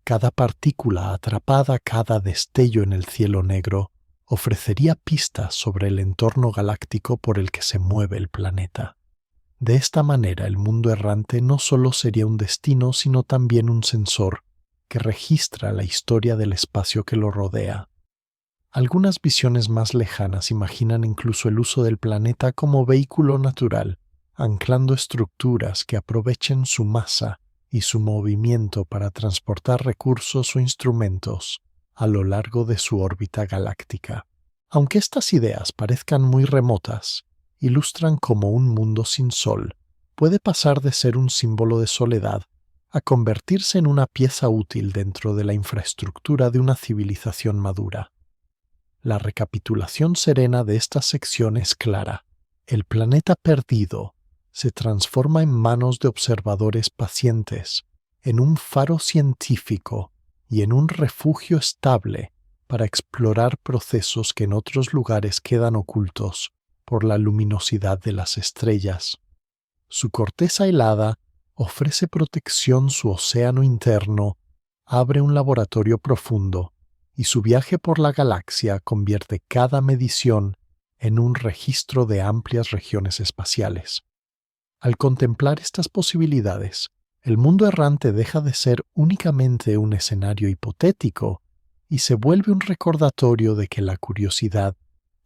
Cada partícula atrapada, cada destello en el cielo negro, ofrecería pistas sobre el entorno galáctico por el que se mueve el planeta. De esta manera, el mundo errante no solo sería un destino, sino también un sensor que registra la historia del espacio que lo rodea. Algunas visiones más lejanas imaginan incluso el uso del planeta como vehículo natural, anclando estructuras que aprovechen su masa y su movimiento para transportar recursos o instrumentos a lo largo de su órbita galáctica. Aunque estas ideas parezcan muy remotas, ilustran cómo un mundo sin sol puede pasar de ser un símbolo de soledad a convertirse en una pieza útil dentro de la infraestructura de una civilización madura. La recapitulación serena de esta sección es clara. El planeta perdido se transforma en manos de observadores pacientes, en un faro científico y en un refugio estable para explorar procesos que en otros lugares quedan ocultos por la luminosidad de las estrellas. Su corteza helada ofrece protección, su océano interno abre un laboratorio profundo y su viaje por la galaxia convierte cada medición en un registro de amplias regiones espaciales. Al contemplar estas posibilidades, el mundo errante deja de ser únicamente un escenario hipotético y se vuelve un recordatorio de que la curiosidad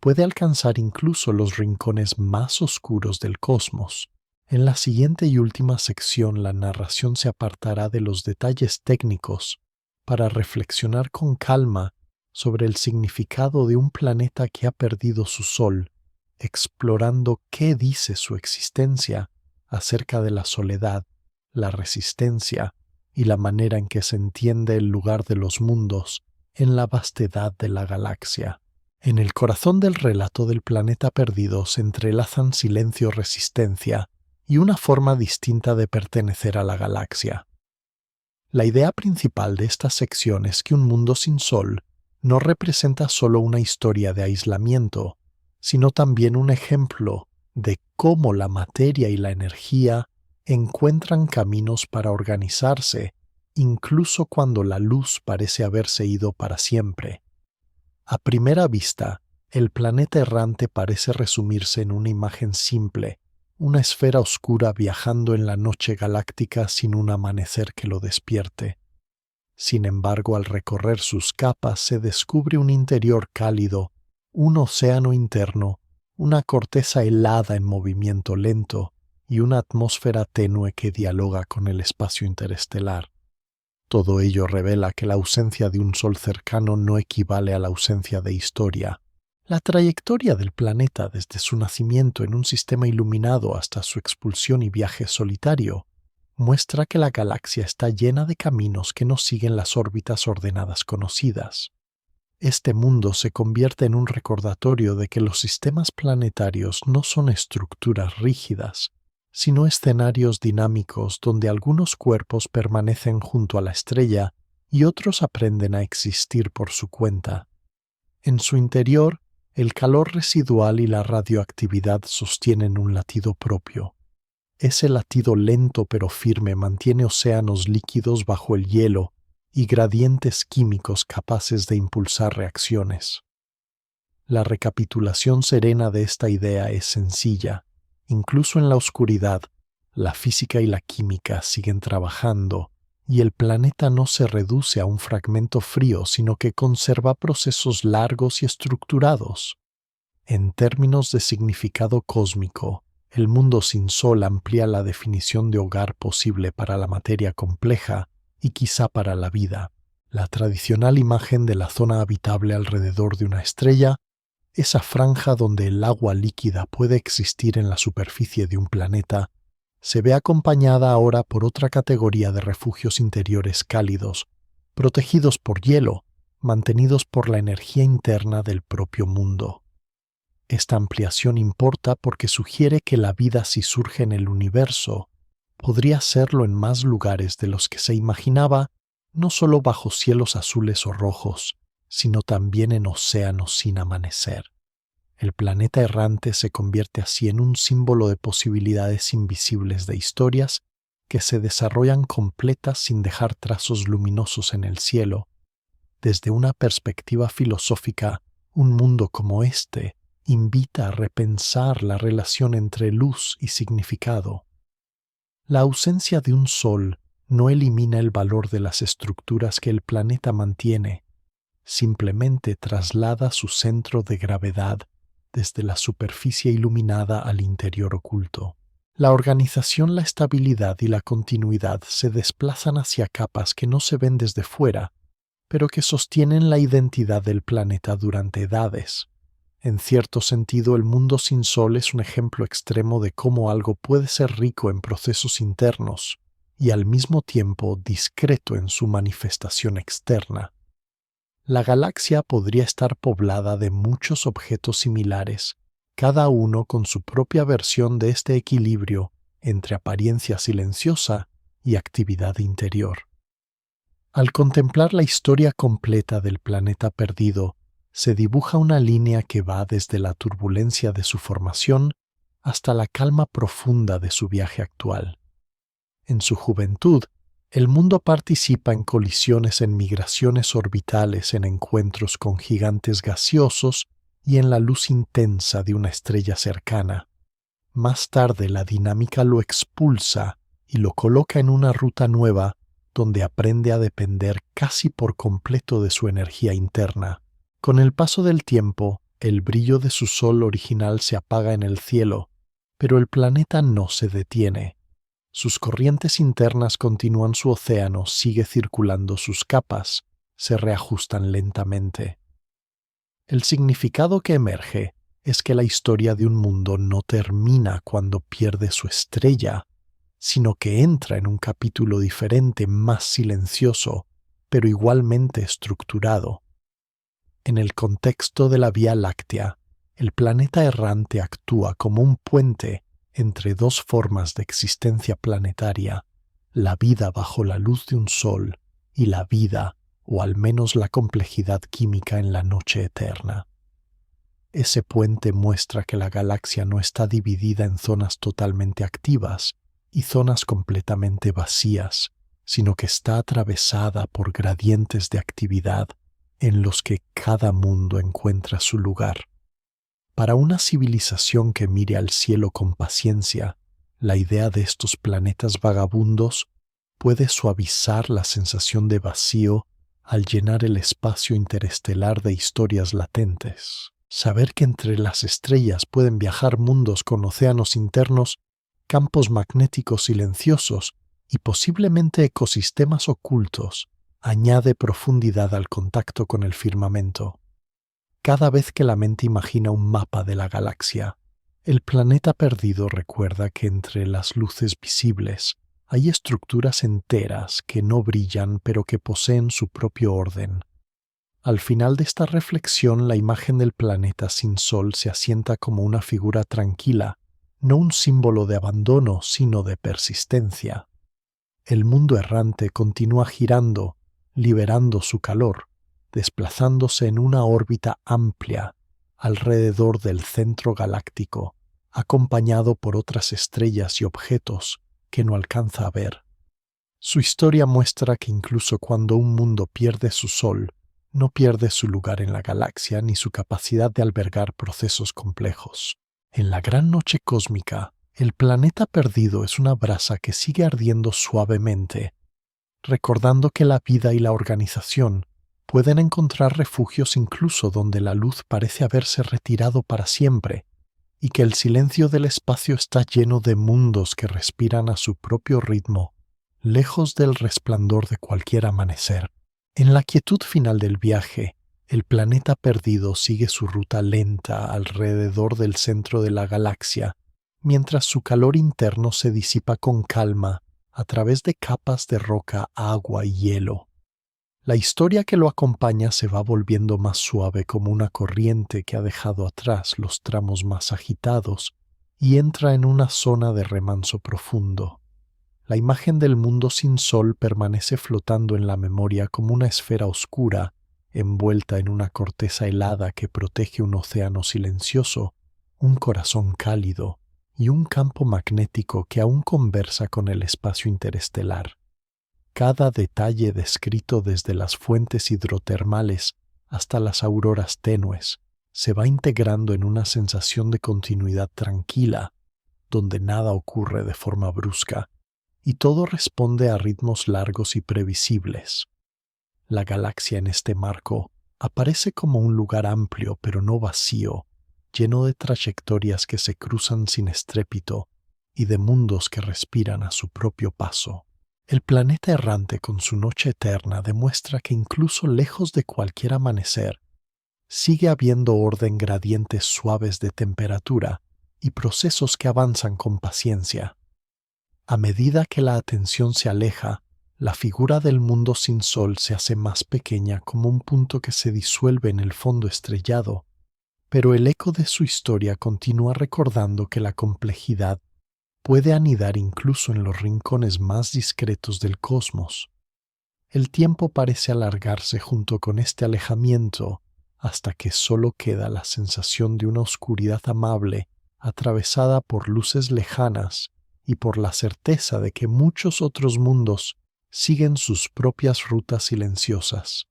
puede alcanzar incluso los rincones más oscuros del cosmos. En la siguiente y última sección, la narración se apartará de los detalles técnicos para reflexionar con calma sobre el significado de un planeta que ha perdido su sol, explorando qué dice su existencia acerca de la soledad, la resistencia y la manera en que se entiende el lugar de los mundos en la vastedad de la galaxia. En el corazón del relato del planeta perdido se entrelazan silencio, resistencia y una forma distinta de pertenecer a la galaxia. La idea principal de esta sección es que un mundo sin sol no representa solo una historia de aislamiento, sino también un ejemplo de cómo la materia y la energía encuentran caminos para organizarse, incluso cuando la luz parece haberse ido para siempre. A primera vista, el planeta errante parece resumirse en una imagen simple, una esfera oscura viajando en la noche galáctica sin un amanecer que lo despierte. Sin embargo, al recorrer sus capas se descubre un interior cálido, un océano interno, una corteza helada en movimiento lento y una atmósfera tenue que dialoga con el espacio interestelar. Todo ello revela que la ausencia de un sol cercano no equivale a la ausencia de historia. La trayectoria del planeta desde su nacimiento en un sistema iluminado hasta su expulsión y viaje solitario muestra que la galaxia está llena de caminos que no siguen las órbitas ordenadas conocidas. Este mundo se convierte en un recordatorio de que los sistemas planetarios no son estructuras rígidas, sino escenarios dinámicos donde algunos cuerpos permanecen junto a la estrella y otros aprenden a existir por su cuenta. En su interior, el calor residual y la radioactividad sostienen un latido propio. Ese latido lento pero firme mantiene océanos líquidos bajo el hielo y gradientes químicos capaces de impulsar reacciones. La recapitulación serena de esta idea es sencilla. Incluso en la oscuridad, la física y la química siguen trabajando, y el planeta no se reduce a un fragmento frío, sino que conserva procesos largos y estructurados. En términos de significado cósmico, el mundo sin sol amplía la definición de hogar posible para la materia compleja y quizá para la vida. La tradicional imagen de la zona habitable alrededor de una estrella, esa franja donde el agua líquida puede existir en la superficie de un planeta, se ve acompañada ahora por otra categoría de refugios interiores cálidos, protegidos por hielo, mantenidos por la energía interna del propio mundo. Esta ampliación importa porque sugiere que la vida, si surge en el universo, podría serlo en más lugares de los que se imaginaba, no solo bajo cielos azules o rojos, sino también en océanos sin amanecer. El planeta errante se convierte así en un símbolo de posibilidades invisibles de historias que se desarrollan completas sin dejar trazos luminosos en el cielo. Desde una perspectiva filosófica, un mundo como este invita a repensar la relación entre luz y significado. La ausencia de un sol no elimina el valor de las estructuras que el planeta mantiene, simplemente traslada su centro de gravedad desde la superficie iluminada al interior oculto. La organización, la estabilidad y la continuidad se desplazan hacia capas que no se ven desde fuera, pero que sostienen la identidad del planeta durante edades. En cierto sentido, el mundo sin sol es un ejemplo extremo de cómo algo puede ser rico en procesos internos y al mismo tiempo discreto en su manifestación externa. La galaxia podría estar poblada de muchos objetos similares, cada uno con su propia versión de este equilibrio entre apariencia silenciosa y actividad interior. Al contemplar la historia completa del planeta perdido, se dibuja una línea que va desde la turbulencia de su formación hasta la calma profunda de su viaje actual. En su juventud, el mundo participa en colisiones, en migraciones orbitales, en encuentros con gigantes gaseosos y en la luz intensa de una estrella cercana. Más tarde la dinámica lo expulsa y lo coloca en una ruta nueva donde aprende a depender casi por completo de su energía interna. Con el paso del tiempo, el brillo de su sol original se apaga en el cielo, pero el planeta no se detiene. Sus corrientes internas continúan, su océano sigue circulando, sus capas se reajustan lentamente. El significado que emerge es que la historia de un mundo no termina cuando pierde su estrella, sino que entra en un capítulo diferente, más silencioso, pero igualmente estructurado. En el contexto de la Vía Láctea, el planeta errante actúa como un puente entre dos formas de existencia planetaria, la vida bajo la luz de un sol y la vida, o al menos la complejidad química, en la noche eterna. Ese puente muestra que la galaxia no está dividida en zonas totalmente activas y zonas completamente vacías, sino que está atravesada por gradientes de actividad en los que cada mundo encuentra su lugar. Para una civilización que mire al cielo con paciencia, la idea de estos planetas vagabundos puede suavizar la sensación de vacío al llenar el espacio interestelar de historias latentes. Saber que entre las estrellas pueden viajar mundos con océanos internos, campos magnéticos silenciosos y posiblemente ecosistemas ocultos añade profundidad al contacto con el firmamento. Cada vez que la mente imagina un mapa de la galaxia, el planeta perdido recuerda que entre las luces visibles hay estructuras enteras que no brillan pero que poseen su propio orden. Al final de esta reflexión, la imagen del planeta sin sol se asienta como una figura tranquila, no un símbolo de abandono, sino de persistencia. El mundo errante continúa girando, liberando su calor, desplazándose en una órbita amplia alrededor del centro galáctico, acompañado por otras estrellas y objetos que no alcanza a ver. Su historia muestra que incluso cuando un mundo pierde su sol, no pierde su lugar en la galaxia ni su capacidad de albergar procesos complejos. En la gran noche cósmica, el planeta perdido es una brasa que sigue ardiendo suavemente, recordando que la vida y la organización pueden encontrar refugios incluso donde la luz parece haberse retirado para siempre, y que el silencio del espacio está lleno de mundos que respiran a su propio ritmo, lejos del resplandor de cualquier amanecer. En la quietud final del viaje, el planeta perdido sigue su ruta lenta alrededor del centro de la galaxia, mientras su calor interno se disipa con calma a través de capas de roca, agua y hielo. La historia que lo acompaña se va volviendo más suave, como una corriente que ha dejado atrás los tramos más agitados y entra en una zona de remanso profundo. La imagen del mundo sin sol permanece flotando en la memoria como una esfera oscura, envuelta en una corteza helada que protege un océano silencioso, un corazón cálido y un campo magnético que aún conversa con el espacio interestelar. Cada detalle descrito, desde las fuentes hidrotermales hasta las auroras tenues, se va integrando en una sensación de continuidad tranquila, donde nada ocurre de forma brusca y todo responde a ritmos largos y previsibles. La galaxia en este marco aparece como un lugar amplio pero no vacío, lleno de trayectorias que se cruzan sin estrépito, y de mundos que respiran a su propio paso. El planeta errante con su noche eterna demuestra que incluso lejos de cualquier amanecer, sigue habiendo orden, gradientes suaves de temperatura y procesos que avanzan con paciencia. A medida que la atención se aleja, la figura del mundo sin sol se hace más pequeña como un punto que se disuelve en el fondo estrellado, pero el eco de su historia continúa recordando que la complejidad puede anidar incluso en los rincones más discretos del cosmos. El tiempo parece alargarse junto con este alejamiento hasta que solo queda la sensación de una oscuridad amable atravesada por luces lejanas y por la certeza de que muchos otros mundos siguen sus propias rutas silenciosas.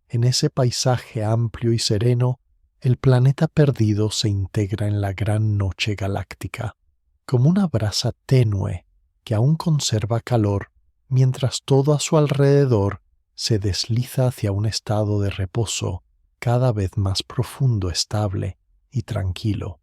En ese paisaje amplio y sereno, el planeta perdido se integra en la gran noche galáctica, como una brasa tenue que aún conserva calor mientras todo a su alrededor se desliza hacia un estado de reposo cada vez más profundo, estable y tranquilo.